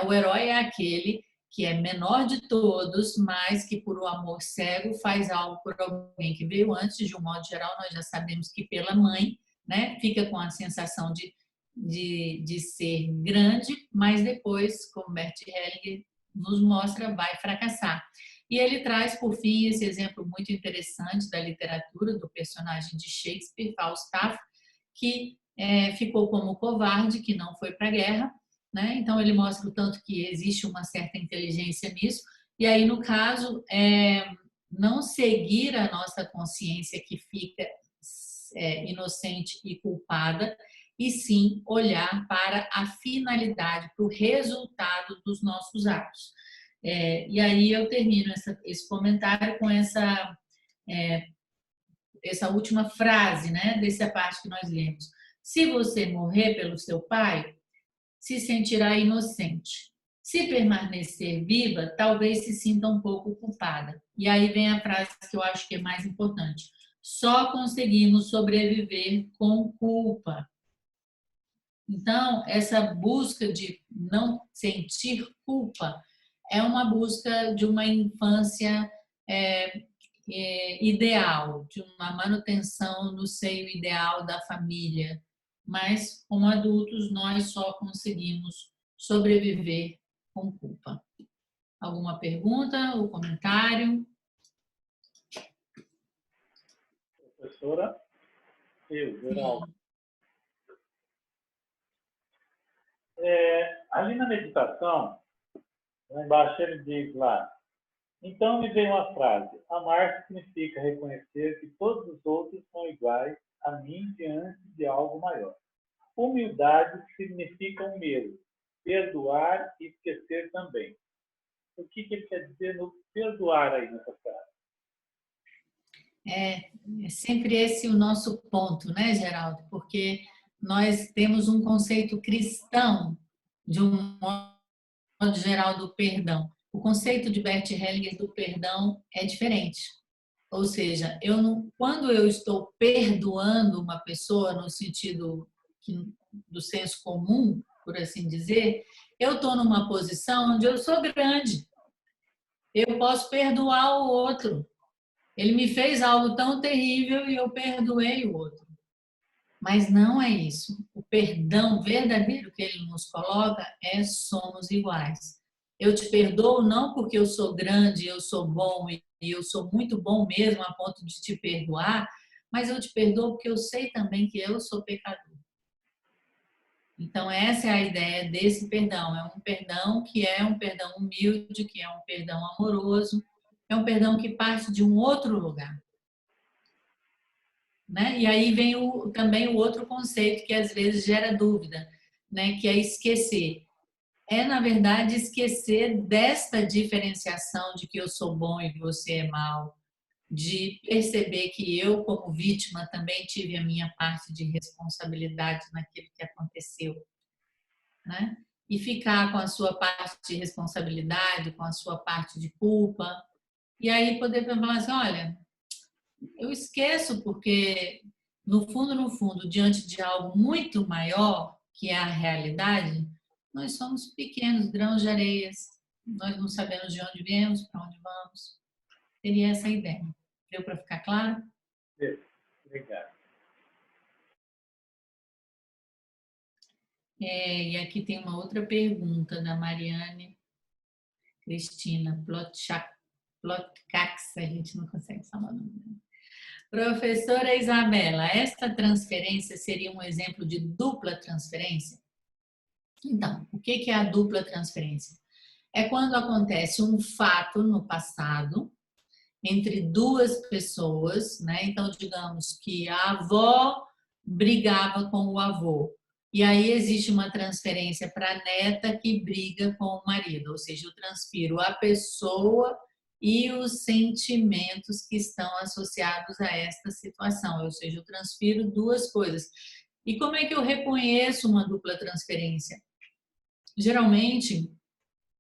O herói é aquele que é menor de todos, mas que por um amor cego faz algo por alguém que veio antes. De um modo geral, nós já sabemos que pela mãe, né, fica com a sensação de ser grande, mas depois, como Bert Hellinger nos mostra, vai fracassar. E ele traz, por fim, esse exemplo muito interessante da literatura, do personagem de Shakespeare, Falstaff, que ficou como covarde, que não foi para a guerra, né? Então, ele mostra o tanto que existe uma certa inteligência nisso. E aí, no caso, não seguir a nossa consciência que fica inocente e culpada, e sim olhar para a finalidade, para o resultado dos nossos atos. E aí eu termino esse comentário com essa última frase, né, dessa parte que nós lemos. Se você morrer pelo seu pai, se sentirá inocente. Se permanecer viva, talvez se sinta um pouco culpada. E aí vem a frase que eu acho que é mais importante. Só conseguimos sobreviver com culpa. Então, essa busca de não sentir culpa é uma busca de uma infância ideal, de uma manutenção no seio ideal da família. Mas, como adultos, nós só conseguimos sobreviver com culpa. Alguma pergunta ou comentário? Professora, eu, Geraldo. Ali na meditação, lá embaixo ele diz lá, então me veio uma frase, amar significa reconhecer que todos os outros são iguais a mim diante de algo maior. Humildade significa o mesmo, perdoar e esquecer também. O que ele quer dizer no perdoar aí nessa frase? É sempre esse o nosso ponto, né, Geraldo? Porque nós temos um conceito cristão, de um modo geral, do perdão. O conceito de Bert Hellinger do perdão é diferente. Ou seja, quando eu estou perdoando uma pessoa no sentido do senso comum, por assim dizer, eu estou numa posição onde eu sou grande. Eu posso perdoar o outro. Ele me fez algo tão terrível e eu perdoei o outro. Mas não é isso. O perdão verdadeiro que ele nos coloca é somos iguais. Eu te perdoo não porque eu sou grande, eu sou bom e eu sou muito bom mesmo a ponto de te perdoar, mas eu te perdoo porque eu sei também que eu sou pecador. Então essa é a ideia desse perdão. É um perdão que é um perdão humilde, que é um perdão amoroso, é um perdão que parte de um outro lugar. né? E aí vem também o outro conceito que às vezes gera dúvida, né? Que é esquecer. É, na verdade, esquecer desta diferenciação de que eu sou bom e você é mal, de perceber que eu, como vítima, também tive a minha parte de responsabilidade naquilo que aconteceu, né? E ficar com a sua parte de responsabilidade, com a sua parte de culpa, e aí poder falar assim, olha, eu esqueço porque, no fundo, diante de algo muito maior, que é a realidade, nós somos pequenos grãos de areias, nós não sabemos de onde viemos, para onde vamos. Seria essa a ideia. Deu para ficar claro? Obrigado. E aqui tem uma outra pergunta da Mariane Cristina Plotkax, a gente não consegue falar o nome dela. Professora Isabela, esta transferência seria um exemplo de dupla transferência? Então, o que é a dupla transferência? É quando acontece um fato no passado entre duas pessoas, né? Então, digamos que a avó brigava com o avô. E aí existe uma transferência para a neta que briga com o marido, ou seja, eu transfiro a pessoa e os sentimentos que estão associados a esta situação, ou seja, eu transfiro duas coisas. E como é que eu reconheço uma dupla transferência? Geralmente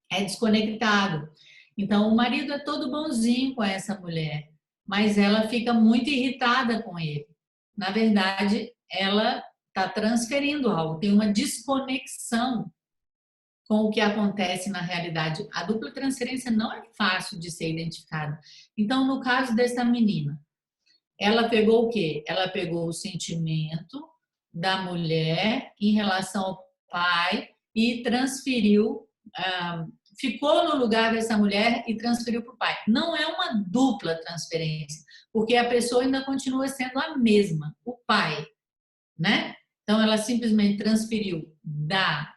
é desconectado. Então, o marido é todo bonzinho com essa mulher, mas ela fica muito irritada com ele. Na verdade, ela está transferindo algo, tem uma desconexão com o que acontece na realidade. A dupla transferência não é fácil de ser identificada. Então, no caso dessa menina, ela pegou o quê? Ela pegou o sentimento da mulher em relação ao pai e transferiu, ficou no lugar dessa mulher e transferiu para o pai. Não é uma dupla transferência, porque a pessoa ainda continua sendo a mesma, o pai, né? Então, ela simplesmente transferiu da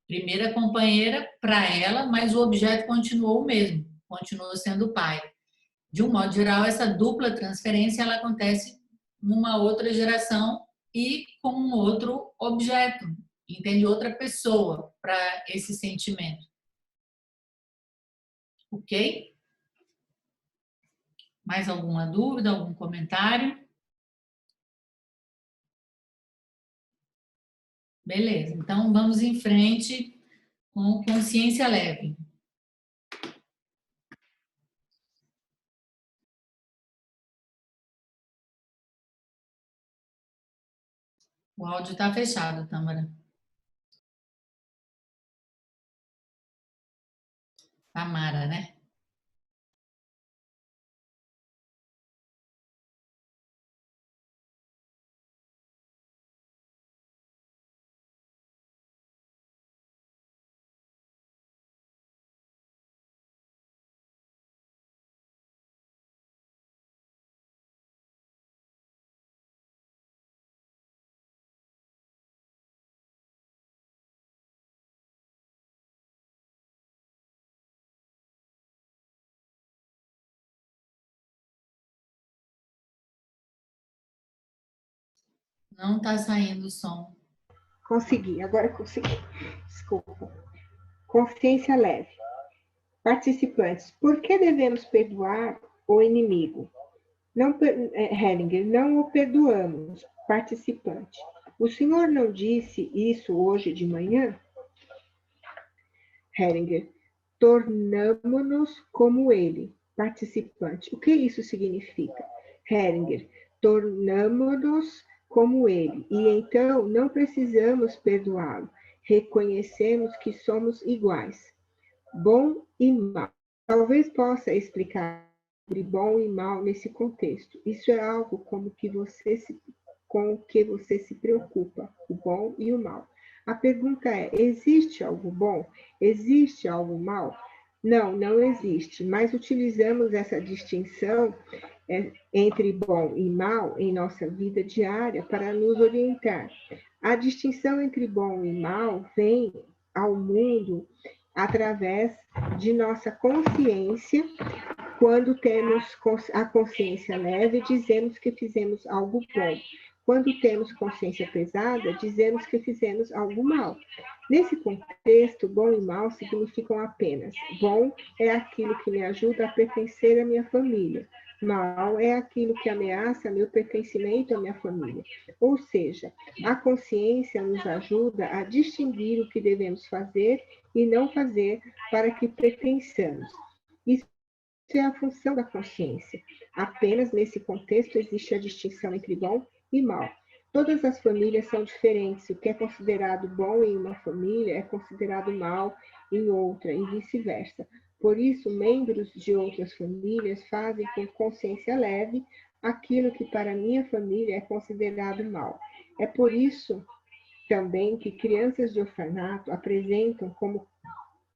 primeira companheira para ela, mas o objeto continuou o mesmo, continuou sendo o pai. De um modo geral, essa dupla transferência ela acontece numa outra geração e com um outro objeto, entende? Outra pessoa para esse sentimento. Ok? Mais alguma dúvida, algum comentário? Beleza, então vamos em frente com consciência leve. O áudio está fechado, Tâmara. Tamara, né? Não está saindo o som. Consegui, agora consegui. Desculpa. Consciência leve. Participantes, por que devemos perdoar o inimigo? Não, Hellinger, não o perdoamos. Participante, o senhor não disse isso hoje de manhã? Hellinger, tornamo-nos como ele. Participante, o que isso significa? Hellinger, tornamo-nos como ele, e então não precisamos perdoá-lo. Reconhecemos que somos iguais. Bom e mal. Talvez possa explicar sobre bom e mal nesse contexto. Isso é algo com o que você se preocupa, o bom e o mal. A pergunta é: existe algo bom? Existe algo mal? Não, não existe, mas utilizamos essa distinção entre bom e mal em nossa vida diária para nos orientar. A distinção entre bom e mal vem ao mundo através de nossa consciência Quando temos a consciência leve, dizemos que fizemos algo bom. Quando temos consciência pesada, dizemos que fizemos algo mal. Nesse contexto, bom e mal significam apenas: bom é aquilo que me ajuda a pertencer à minha família. Mal é aquilo que ameaça meu pertencimento à minha família. Ou seja, a consciência nos ajuda a distinguir o que devemos fazer e não fazer para que pertençamos. Isso é a função da consciência. Apenas nesse contexto existe a distinção entre bom e mal. Todas as famílias são diferentes. O que é considerado bom em uma família é considerado mal em outra, e vice-versa. Por isso, membros de outras famílias fazem com consciência leve aquilo que para minha família é considerado mal. É por isso também que crianças de orfanato apresentam como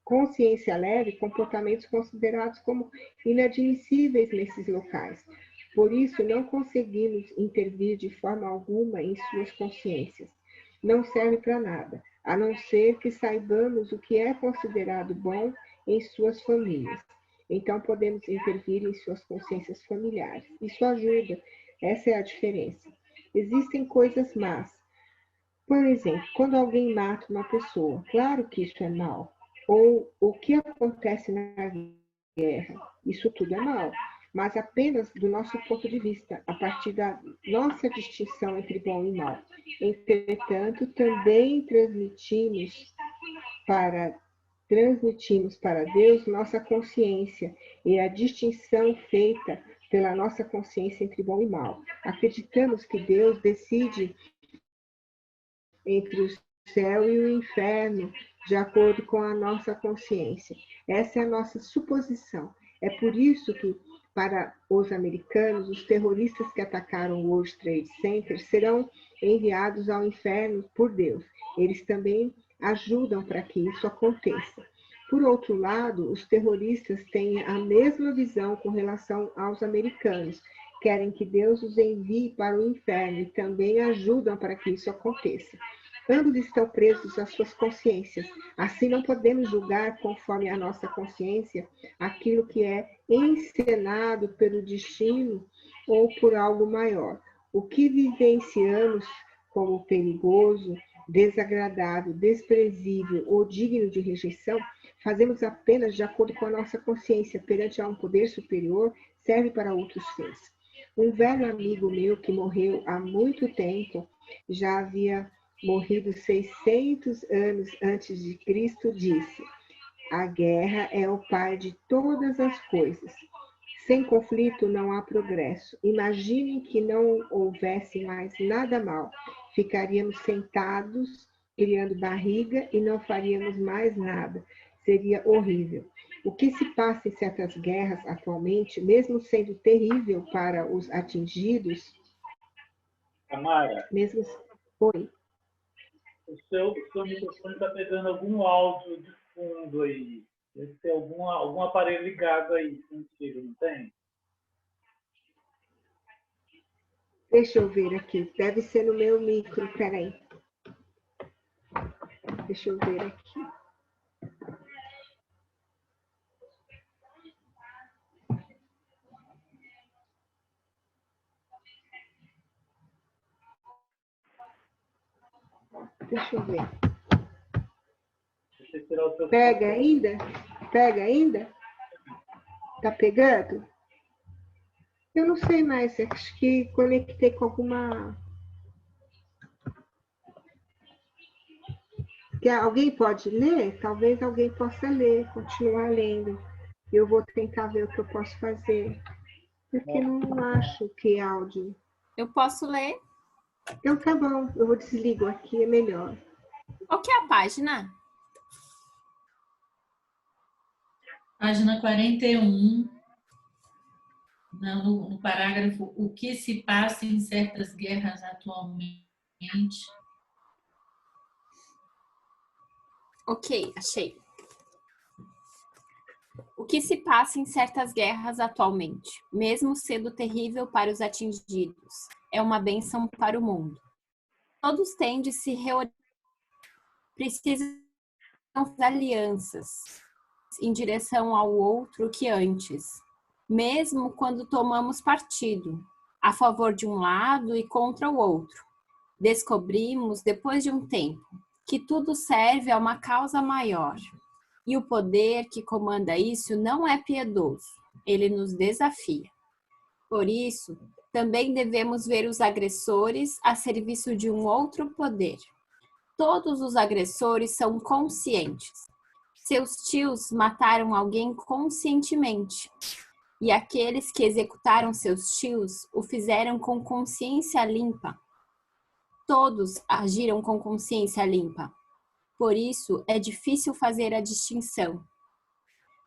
consciência leve comportamentos considerados como inadmissíveis nesses locais. Por isso, não conseguimos intervir de forma alguma em suas consciências. Não serve para nada, a não ser que saibamos o que é considerado bom em suas famílias. Então, podemos intervir em suas consciências familiares. Isso ajuda, essa é a diferença. Existem coisas más. Por exemplo, quando alguém mata uma pessoa, claro que isso é mal. Ou o que acontece na guerra, isso tudo é mal, mas apenas do nosso ponto de vista, a partir da nossa distinção entre bom e mal. Entretanto, também transmitimos para Deus nossa consciência e a distinção feita pela nossa consciência entre bom e mal. Acreditamos que Deus decide entre o céu e o inferno, de acordo com a nossa consciência. Essa é a nossa suposição. É por isso que, para os americanos, os terroristas que atacaram o World Trade Center serão enviados ao inferno por Deus. Eles também ajudam para que isso aconteça. Por outro lado, os terroristas têm a mesma visão com relação aos americanos. Querem que Deus os envie para o inferno e também ajudam para que isso aconteça. Ambos estão presos às suas consciências. Assim, não podemos julgar conforme a nossa consciência aquilo que é encenado pelo destino ou por algo maior. O que vivenciamos como perigoso, desagradável, desprezível ou digno de rejeição, fazemos apenas de acordo com a nossa consciência perante a um poder superior, serve para outros fins. Um velho amigo meu que morreu há muito tempo, já havia morrido 600 anos antes de Cristo, disse: a guerra é o pai de todas as coisas. Sem conflito não há progresso. Imaginem que não houvesse mais nada mal. Ficaríamos sentados, criando barriga e não faríamos mais nada. Seria horrível. O que se passa em certas guerras atualmente, mesmo sendo terrível para os atingidos, Tamara, mesmo... Oi. o seu microfone está pegando algum áudio de fundo aí. Deve ter algum aparelho ligado aí contigo, não tem? Deixa eu ver aqui. Deve ser no meu micro. Peraí. Deixa eu ver aqui. Deixa eu ver. Deixa eu tirar o seu Pega fone. ainda? Pega ainda? Tá pegando? Eu não sei mais. Acho que conectei com alguma... Que alguém pode ler? Talvez alguém possa ler, continuar lendo. Eu vou tentar ver o que eu posso fazer. Porque não acho que áudio. Eu posso ler? Então tá bom, eu vou desligo aqui, é melhor. Qual que é a página? Página 41, no parágrafo o que se passa em certas guerras atualmente. Ok, achei. O que se passa em certas guerras atualmente, mesmo sendo terrível para os atingidos, é uma bênção para o mundo. Todos têm de se reunir, precisam fazer alianças em direção ao outro que antes. mesmo quando tomamos partido, a favor de um lado e contra o outro. Descobrimos, depois de um tempo, que tudo serve a uma causa maior. E o poder que comanda isso não é piedoso, ele nos desafia. Por isso, também devemos ver os agressores a serviço de um outro poder. Todos os agressores são conscientes. Seus tios mataram alguém conscientemente. E aqueles que executaram seus tios o fizeram com consciência limpa. Todos agiram com consciência limpa. Por isso, é difícil fazer a distinção.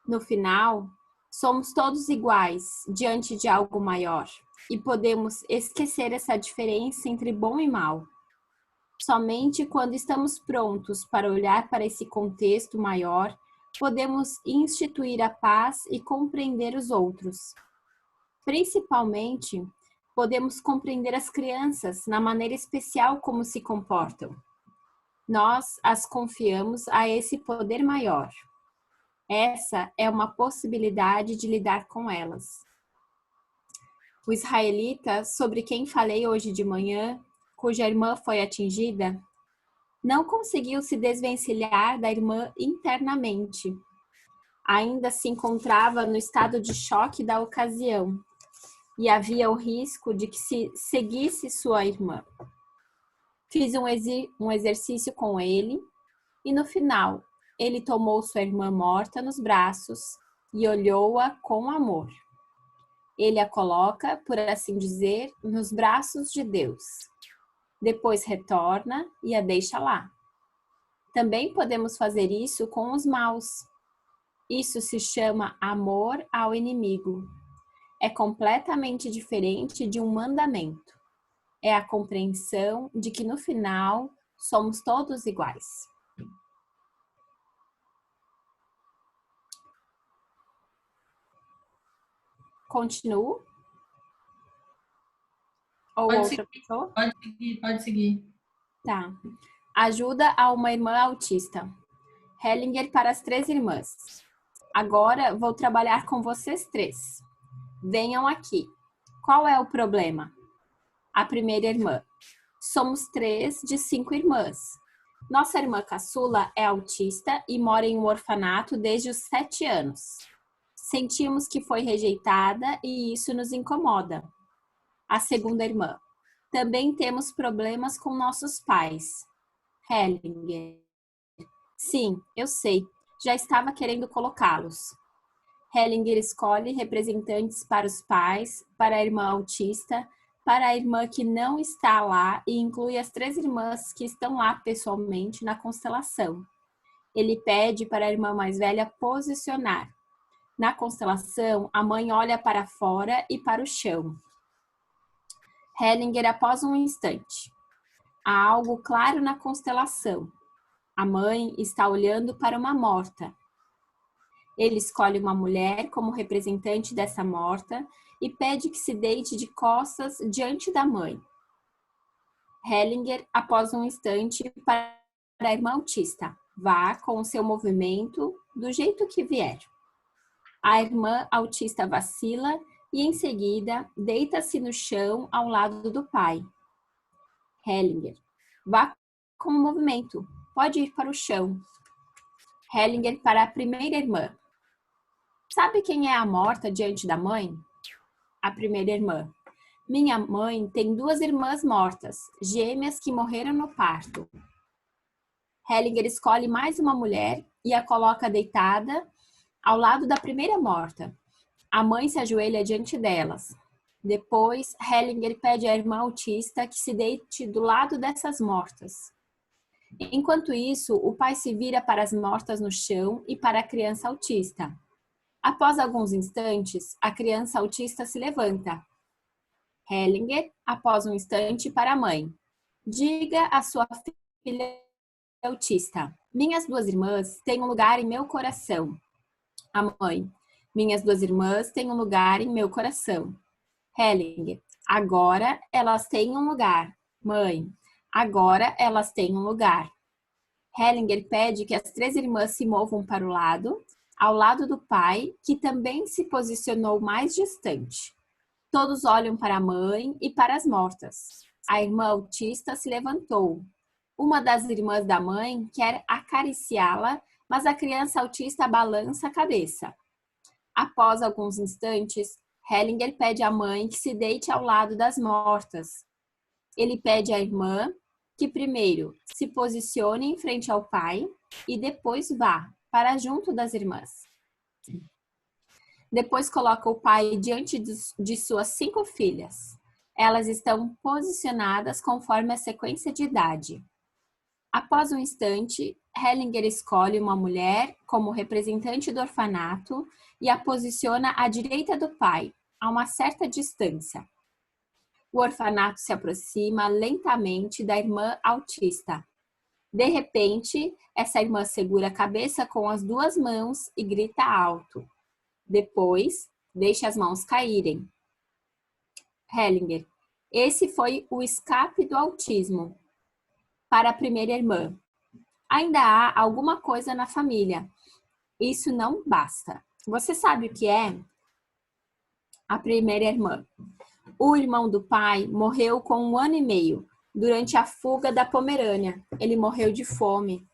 No final, somos todos iguais diante de algo maior e podemos esquecer essa diferença entre bom e mal. Somente quando estamos prontos para olhar para esse contexto maior, podemos instituir a paz e compreender os outros. Principalmente, podemos compreender as crianças na maneira especial como se comportam. Nós as confiamos a esse poder maior. Essa é uma possibilidade de lidar com elas. O israelita, sobre quem falei hoje de manhã, cuja irmã foi atingida, não conseguiu se desvencilhar da irmã internamente. Ainda se encontrava no estado de choque da ocasião e havia o risco de que se seguisse sua irmã. Fiz um exercício com ele e no final ele tomou sua irmã morta nos braços e olhou-a com amor. Ele a coloca, por assim dizer, nos braços de Deus. Depois retorna e a deixa lá. Também podemos fazer isso com os maus. Isso se chama amor ao inimigo. É completamente diferente de um mandamento. É a compreensão de que no final somos todos iguais. Continuo? Ou Pode outra seguir, pessoa? pode seguir. Tá. Ajuda a uma irmã autista. Hellinger para as 3 irmãs. Agora vou trabalhar com vocês 3. Venham aqui. Qual é o problema? A primeira irmã. Somos 3 de 5 irmãs. Nossa irmã caçula é autista e mora em um orfanato desde os 7 anos. Sentimos que foi rejeitada e isso nos incomoda. A segunda irmã. Também temos problemas com nossos pais. Hellinger. Sim, eu sei. Já estava querendo colocá-los. Hellinger escolhe representantes para os pais, para a irmã autista, para a irmã que não está lá e inclui as 3 irmãs que estão lá pessoalmente na constelação. Ele pede para a irmã mais velha posicionar. Na constelação, a mãe olha para fora e para o chão. Hellinger, após um instante. Há algo claro na constelação. A mãe está olhando para uma morta. Ele escolhe uma mulher como representante dessa morta e pede que se deite de costas diante da mãe. Hellinger, após um instante, para a irmã autista. Vá com o seu movimento do jeito que vier. A irmã autista vacila e, em seguida, deita-se no chão ao lado do pai. Hellinger. Vá com o movimento. Pode ir para o chão. Hellinger para a primeira irmã. Sabe quem é a morta diante da mãe? A primeira irmã. Minha mãe tem 2 irmãs mortas, gêmeas que morreram no parto. Hellinger escolhe mais uma mulher e a coloca deitada ao lado da primeira morta. A mãe se ajoelha diante delas. Depois, Hellinger pede à irmã autista que se deite do lado dessas mortas. Enquanto isso, o pai se vira para as mortas no chão e para a criança autista. Após alguns instantes, a criança autista se levanta. Hellinger, após um instante, para a mãe. Diga à sua filha autista. Minhas 2 irmãs têm um lugar em meu coração. A mãe. Minhas 2 irmãs têm um lugar em meu coração. Hellinger. Agora elas têm um lugar. Mãe. Agora elas têm um lugar. Hellinger pede que as 3 irmãs se movam para o lado. ao lado do pai, que também se posicionou mais distante. Todos olham para a mãe e para as mortas. A irmã autista se levantou. Uma das irmãs da mãe quer acariciá-la, mas a criança autista balança a cabeça. Após alguns instantes, Hellinger pede à mãe que se deite ao lado das mortas. Ele pede à irmã que primeiro se posicione em frente ao pai e depois vá para junto das irmãs. Depois coloca o pai diante de suas 5 filhas. Elas estão posicionadas conforme a sequência de idade. Após um instante, Hellinger escolhe uma mulher como representante do orfanato e a posiciona à direita do pai, a uma certa distância. O orfanato se aproxima lentamente da irmã autista. De repente, essa irmã segura a cabeça com as 2 mãos e grita alto. Depois, deixa as mãos caírem. Hellinger: esse foi o escape do autismo. Para a primeira irmã: ainda há alguma coisa na família. Isso não basta. Você sabe o que é? A primeira irmã: o irmão do pai morreu com 1 ano e meio, durante a fuga da Pomerânia. Ele morreu de fome.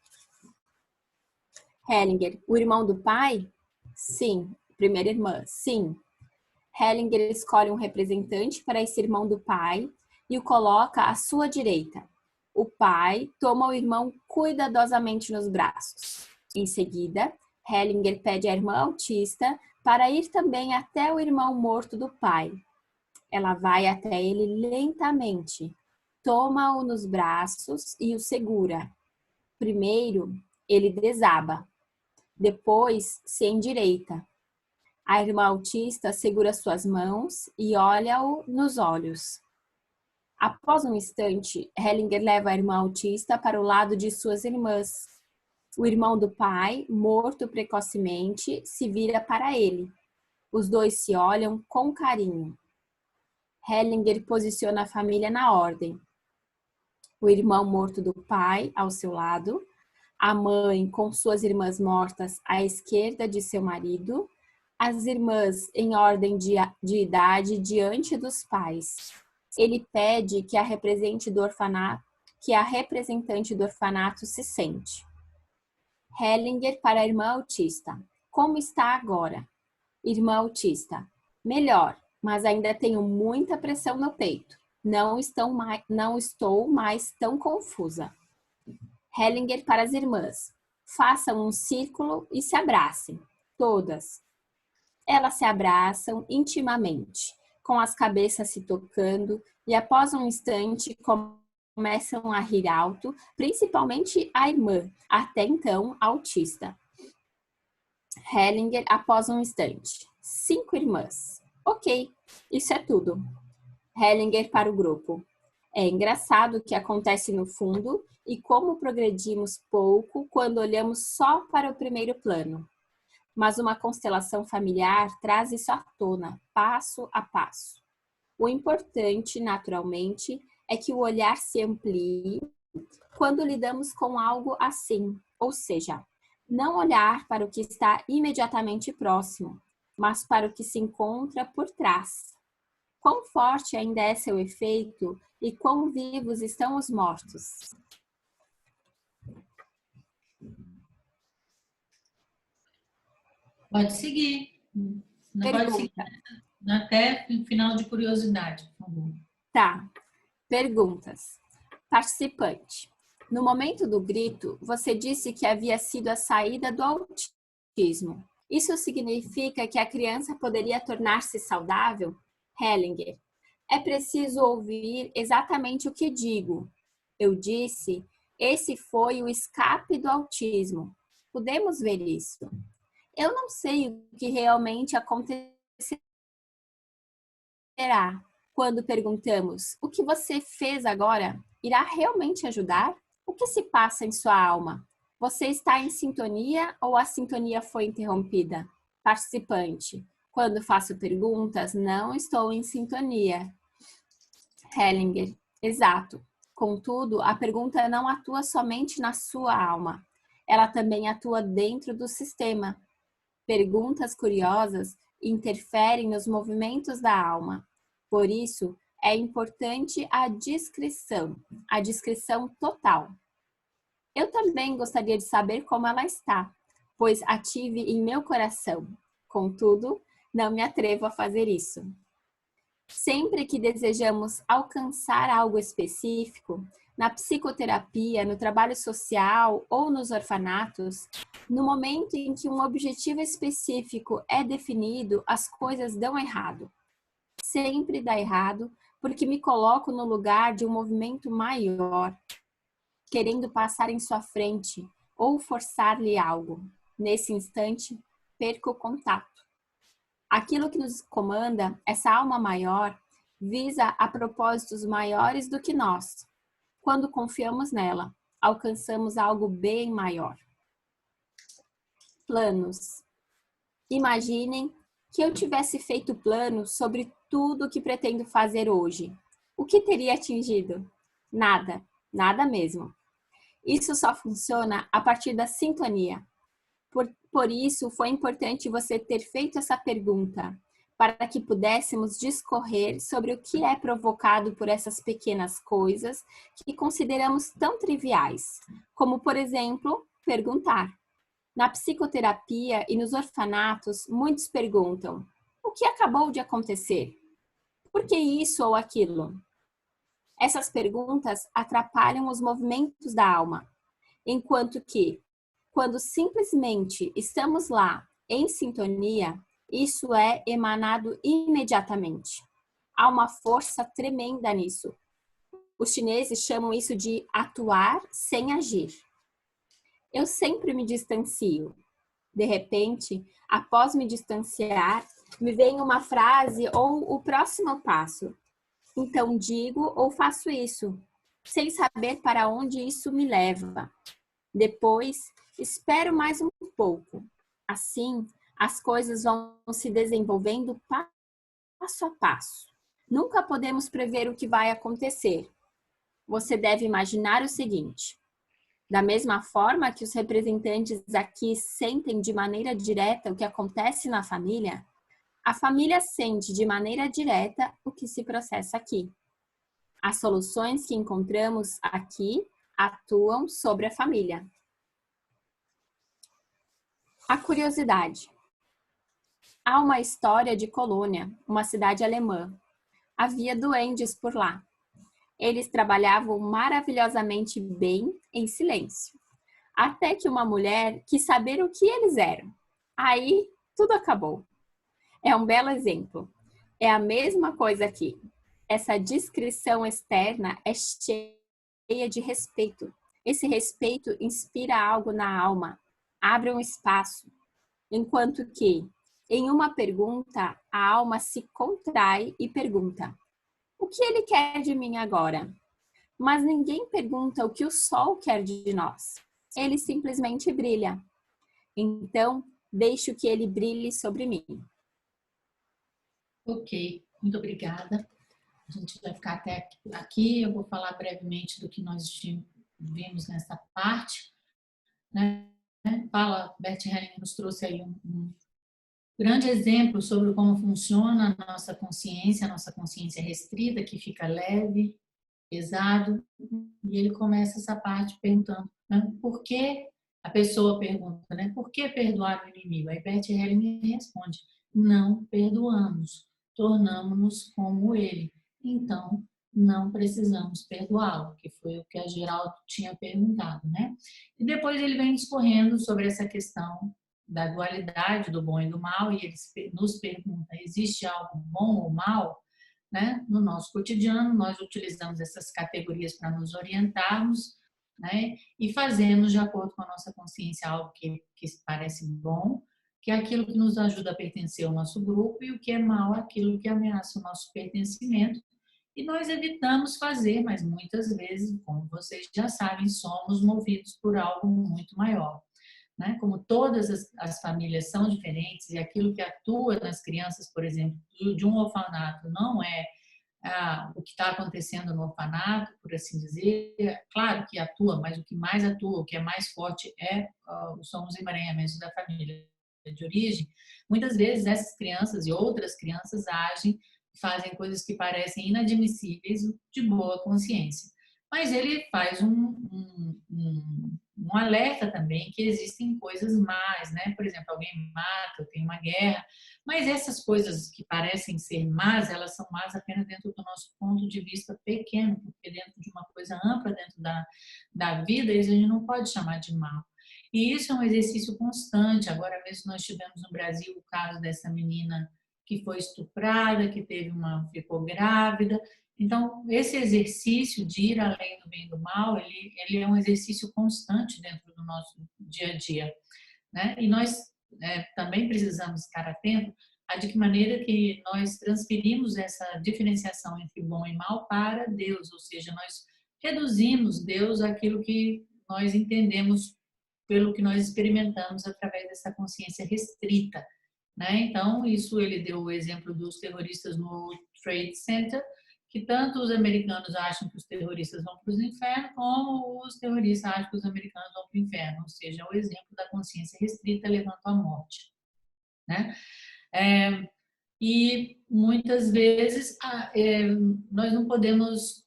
Hellinger: o irmão do pai? Sim. Primeira irmã: sim. Hellinger escolhe um representante para esse irmão do pai e o coloca à sua direita. O pai toma o irmão cuidadosamente nos braços. Em seguida, Hellinger pede à irmã autista para ir também até o irmão morto do pai. Ela vai até ele lentamente, toma-o nos braços e o segura. Primeiro, ele desaba. Depois, se endireita. A irmã autista segura suas mãos e olha-o nos olhos. Após um instante, Hellinger leva a irmã autista para o lado de suas irmãs. O irmão do pai, morto precocemente, se vira para ele. Os dois se olham com carinho. Hellinger posiciona a família na ordem. O irmão morto do pai ao seu lado, a mãe com suas irmãs mortas à esquerda de seu marido, as irmãs em ordem de idade diante dos pais. Ele pede que a representante do orfanato se sente. Hellinger para a irmã autista: como está agora? Irmã autista: melhor, mas ainda tenho muita pressão no peito. Não estou mais tão confusa. Hellinger para as irmãs: façam um círculo e se abracem, todas. Elas se abraçam intimamente, com as cabeças se tocando, e após um instante começam a rir alto, principalmente a irmã, até então autista. Hellinger após um instante: 5 irmãs. Ok, isso é tudo. Hellinger para o grupo: é engraçado o que acontece no fundo e como progredimos pouco quando olhamos só para o primeiro plano. Mas uma constelação familiar traz isso à tona, passo a passo. O importante, naturalmente, é que o olhar se amplie quando lidamos com algo assim, ou seja, não olhar para o que está imediatamente próximo, mas para o que se encontra por trás. Quão forte ainda é seu efeito e quão vivos estão os mortos? Pode seguir. Não pode seguir até o final de curiosidade, por favor. Tá. Perguntas. Participante: no momento do grito, você disse que havia sido a saída do autismo. Isso significa que a criança poderia tornar-se saudável? Hellinger: é preciso ouvir exatamente o que digo. Eu disse, esse foi o escape do autismo. Podemos ver isso. Eu não sei o que realmente acontecerá quando perguntamos: o que você fez agora irá realmente ajudar? O que se passa em sua alma? Você está em sintonia ou a sintonia foi interrompida? Participante: quando faço perguntas, não estou em sintonia. Hellinger: exato. Contudo, a pergunta não atua somente na sua alma. Ela também atua dentro do sistema. Perguntas curiosas interferem nos movimentos da alma. Por isso, é importante a discrição total. Eu também gostaria de saber como ela está, pois a tive em meu coração. Contudo, não me atrevo a fazer isso. Sempre que desejamos alcançar algo específico, na psicoterapia, no trabalho social ou nos orfanatos, no momento em que um objetivo específico é definido, as coisas dão errado. Sempre dá errado, porque me coloco no lugar de um movimento maior, querendo passar em sua frente ou forçar-lhe algo. Nesse instante, perco o contato. Aquilo que nos comanda, essa alma maior, visa a propósitos maiores do que nós. Quando confiamos nela, alcançamos algo bem maior. Planos. Imaginem que eu tivesse feito planos sobre tudo o que pretendo fazer hoje. O que teria atingido? Nada, nada mesmo. Isso só funciona a partir da sintonia. Por isso, foi importante você ter feito essa pergunta, para que pudéssemos discorrer sobre o que é provocado por essas pequenas coisas que consideramos tão triviais, como, por exemplo, perguntar. Na psicoterapia e nos orfanatos, muitos perguntam: o que acabou de acontecer? Por que isso ou aquilo? Essas perguntas atrapalham os movimentos da alma, enquanto que, quando simplesmente estamos lá em sintonia, isso é emanado imediatamente. Há uma força tremenda nisso. Os chineses chamam isso de atuar sem agir. Eu sempre me distancio. De repente, após me distanciar, me vem uma frase ou o próximo passo. Então digo ou faço isso, sem saber para onde isso me leva. Depois, espero mais um pouco. Assim, as coisas vão se desenvolvendo passo a passo. Nunca podemos prever o que vai acontecer. Você deve imaginar o seguinte: da mesma forma que os representantes aqui sentem de maneira direta o que acontece na família, a família sente de maneira direta o que se processa aqui. As soluções que encontramos aqui atuam sobre a família. A curiosidade. Há uma história de Colônia, uma cidade alemã. Havia duendes por lá. Eles trabalhavam maravilhosamente bem em silêncio. Até que uma mulher quis saber o que eles eram. Aí, tudo acabou. É um belo exemplo. É a mesma coisa aqui. Essa descrição externa é cheia de respeito. Esse respeito inspira algo na alma, abre um espaço. Enquanto que, em uma pergunta, a alma se contrai e pergunta: o que ele quer de mim agora? Mas ninguém pergunta o que o sol quer de nós. Ele simplesmente brilha. Então, deixo que ele brilhe sobre mim. Ok, muito obrigada. A gente vai ficar até aqui. Eu vou falar brevemente do que nós vimos nessa parte, né? Bert Hellinger nos trouxe aí um grande exemplo sobre como funciona a nossa consciência restrita, que fica leve, pesado, e ele começa essa parte perguntando, né, por que a pessoa pergunta, né, por que perdoar o inimigo? Aí Bert Hellinger responde: não perdoamos, tornamos-nos como ele. Então, não precisamos perdoá-lo, que foi o que a Geraldo tinha perguntado, né? E depois ele vem discorrendo sobre essa questão da dualidade do bom e do mal, e ele nos pergunta: existe algo bom ou mal? Né? No nosso cotidiano, nós utilizamos essas categorias para nos orientarmos, né? E fazemos de acordo com a nossa consciência algo que parece bom, que é aquilo que nos ajuda a pertencer ao nosso grupo, e o que é mal, aquilo que ameaça o nosso pertencimento. E nós evitamos fazer, mas muitas vezes, como vocês já sabem, somos movidos por algo muito maior. Né? Como todas as famílias são diferentes e aquilo que atua nas crianças, por exemplo, de um orfanato não é o que está acontecendo no orfanato, por assim dizer. Claro que atua, mas o que mais atua, o que é mais forte são os emaranhamentos da família. de origem, muitas vezes essas crianças e outras crianças agem, fazem coisas que parecem inadmissíveis de boa consciência. Mas ele faz um alerta também que existem coisas más, né? Por exemplo, alguém mata, tem uma guerra, mas essas coisas que parecem ser más, elas são más apenas dentro do nosso ponto de vista pequeno, porque dentro de uma coisa ampla, dentro da vida, isso a gente não pode chamar de mal. E isso é um exercício constante. Agora mesmo nós tivemos no Brasil o caso dessa menina que foi estuprada, que ficou grávida. Então, esse exercício de ir além do bem e do mal, ele é um exercício constante dentro do nosso dia a dia, né? E nós também precisamos estar atentos a de que maneira que nós transferimos essa diferenciação entre bom e mal para Deus, ou seja, nós reduzimos Deus àquilo que nós entendemos pelo que nós experimentamos através dessa consciência restrita, né? Então, isso ele deu o exemplo dos terroristas no World Trade Center, que tanto os americanos acham que os terroristas vão para os infernos, como os terroristas acham que os americanos vão para o inferno, ou seja, é o exemplo da consciência restrita levando à morte, né? E muitas vezes nós não podemos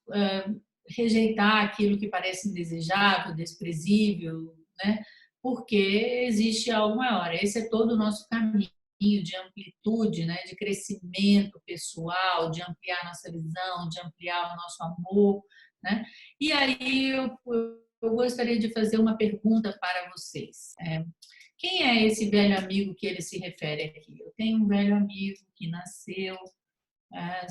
rejeitar aquilo que parece indesejável, desprezível, né? Porque existe algo maior. Esse é todo o nosso caminho de amplitude, né, de crescimento pessoal, de ampliar nossa visão, de ampliar o nosso amor, né? E aí eu gostaria de fazer uma pergunta para vocês. Quem é esse velho amigo que ele se refere aqui? Eu tenho um velho amigo que nasceu,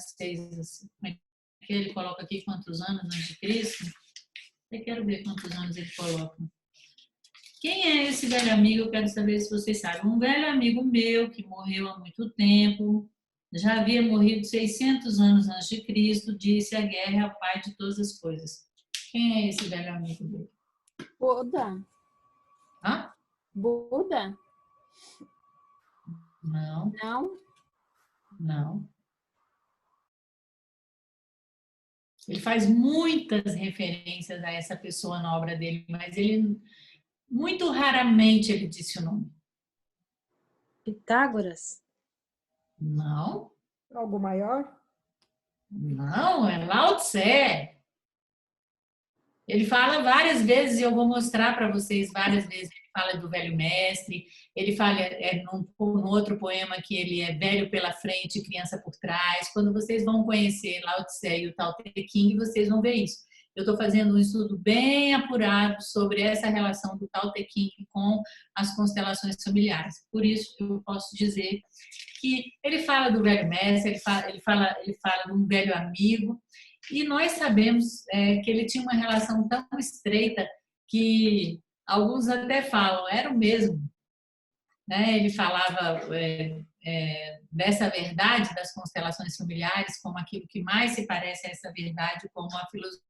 que ele coloca aqui quantos anos antes de Cristo? Eu quero ver quantos anos ele coloca. Quem é esse velho amigo? Eu quero saber se vocês sabem. Um velho amigo meu que morreu há muito tempo, já havia morrido 600 anos antes de Cristo, disse: a guerra é a pai de todas as coisas. Quem é esse velho amigo dele? Buda. Hã? Buda? Não. Não? Não. Ele faz muitas referências a essa pessoa na obra dele, mas ele muito raramente ele disse o nome. Pitágoras? Não. Algo maior? Não, é Lao Tse. Ele fala várias vezes, e eu vou mostrar para vocês várias vezes. Ele fala do velho mestre, ele fala num outro poema que ele é velho pela frente, criança por trás. Quando vocês vão conhecer Lao Tse e o Tao Te Ching, vocês vão ver isso. Eu estou fazendo um estudo bem apurado sobre essa relação do Tao Te Ching com as constelações familiares. Por isso, eu posso dizer que ele fala do velho mestre, ele fala de um velho amigo, e nós sabemos que ele tinha uma relação tão estreita que alguns até falam, era o mesmo. Né? Ele falava dessa verdade das constelações familiares como aquilo que mais se parece a essa verdade, como a filosofia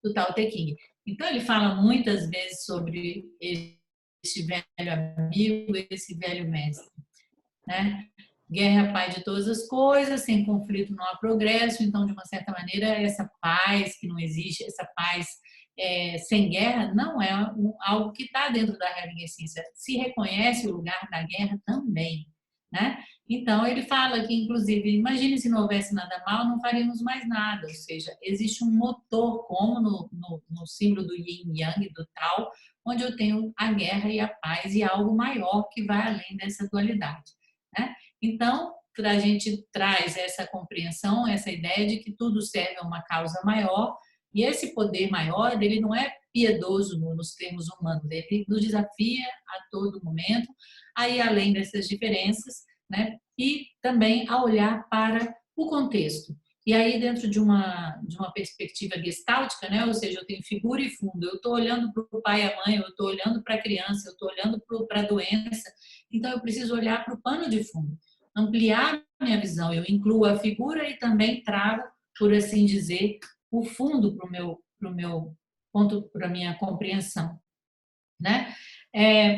do Tao Te Ching. Então, ele fala muitas vezes sobre esse velho amigo, esse velho mestre. Né? Guerra é pai de todas as coisas, sem conflito não há progresso. Então, de uma certa maneira, essa paz que não existe, essa paz sem guerra, não é algo que está dentro da real essência. Se reconhece o lugar da guerra também, né? Então, ele fala que, inclusive, imagine se não houvesse nada mal, não faríamos mais nada. Ou seja, existe um motor, como no símbolo do Yin Yang, do Tao, onde eu tenho a guerra e a paz e algo maior que vai além dessa dualidade, né? Então, a gente traz essa compreensão, essa ideia de que tudo serve a uma causa maior, e esse poder maior, ele não é piedoso nos termos humanos, ele nos desafia a todo momento, aí além dessas diferenças, né? E também a olhar para o contexto. E aí, dentro de uma perspectiva gestáltica, né? Ou seja, eu tenho figura e fundo, eu estou olhando para o pai e a mãe, eu estou olhando para a criança, eu estou olhando para a doença, então eu preciso olhar para o pano de fundo, ampliar minha visão, eu incluo a figura e também trago, por assim dizer, o fundo para o meu ponto, para a minha compreensão, né?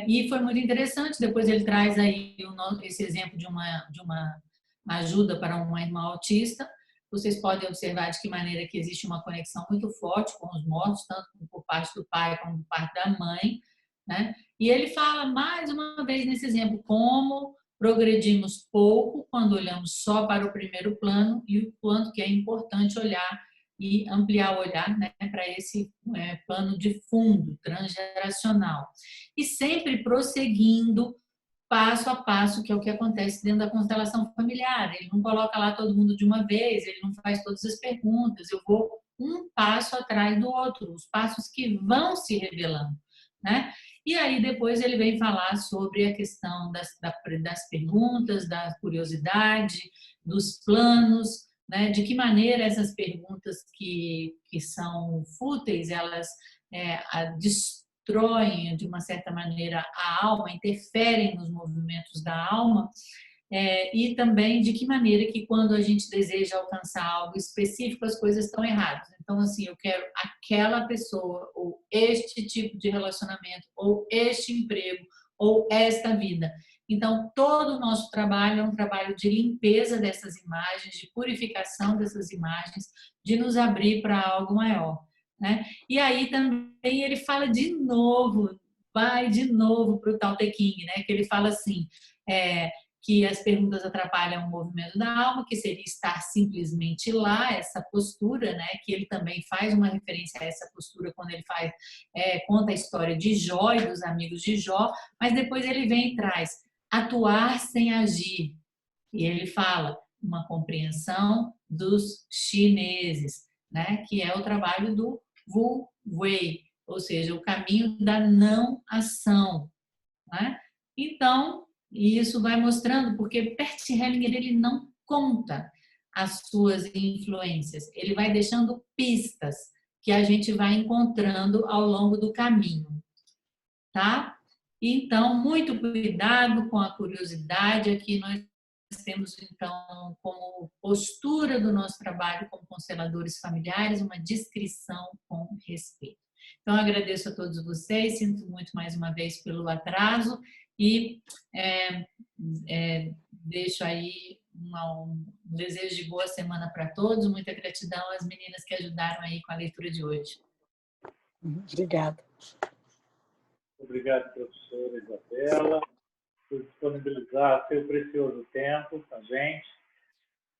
E foi muito interessante. Depois ele traz aí esse exemplo de uma ajuda para uma irmã autista. Vocês podem observar de que maneira que existe uma conexão muito forte com os mortos, tanto por parte do pai como por parte da mãe. né? E ele fala mais uma vez nesse exemplo como progredimos pouco quando olhamos só para o primeiro plano e o quanto que é importante olhar e ampliar o olhar, né, para esse plano de fundo, transgeracional. E sempre prosseguindo passo a passo, que é o que acontece dentro da constelação familiar. Ele não coloca lá todo mundo de uma vez, ele não faz todas as perguntas, eu vou um passo atrás do outro, os passos que vão se revelando, né? E aí depois ele vem falar sobre a questão das perguntas, da curiosidade, dos planos, né? De que maneira essas perguntas que são fúteis, elas destroem, de uma certa maneira, a alma, interferem nos movimentos da alma, e também de que maneira que quando a gente deseja alcançar algo específico, as coisas estão erradas. Então, assim, eu quero aquela pessoa, ou este tipo de relacionamento, ou este emprego, ou esta vida. Então, todo o nosso trabalho é um trabalho de limpeza dessas imagens, de purificação dessas imagens, de nos abrir para algo maior, né? E aí também ele fala de novo, vai de novo para o Tao Te Ching, né? Que ele fala assim, que as perguntas atrapalham o movimento da alma, que seria estar simplesmente lá, essa postura, né? Que ele também faz uma referência a essa postura quando ele conta a história de Jó e dos amigos de Jó, mas depois ele vem e traz atuar sem agir. E ele fala uma compreensão dos chineses, né? Que é o trabalho do Wu Wei, ou seja, o caminho da não ação, né? Então, isso vai mostrando, porque Bert Hellinger ele não conta as suas influências, ele vai deixando pistas que a gente vai encontrando ao longo do caminho, tá? Então, muito cuidado com a curiosidade. Aqui nós temos, então, como postura do nosso trabalho como consteladores familiares, uma descrição com respeito. Então, agradeço a todos vocês, sinto muito mais uma vez pelo atraso e deixo aí um desejo de boa semana para todos, muita gratidão às meninas que ajudaram aí com a leitura de hoje. Obrigada. Obrigado, professora Isabela, por disponibilizar seu precioso tempo com a gente.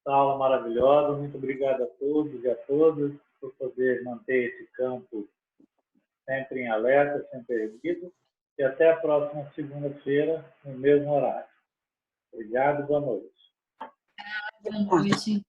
Essa aula maravilhosa. Muito obrigado a todos e a todas por poder manter esse campo sempre em alerta, sempre erguido. E até a próxima segunda-feira, no mesmo horário. Obrigado, boa noite. Boa noite.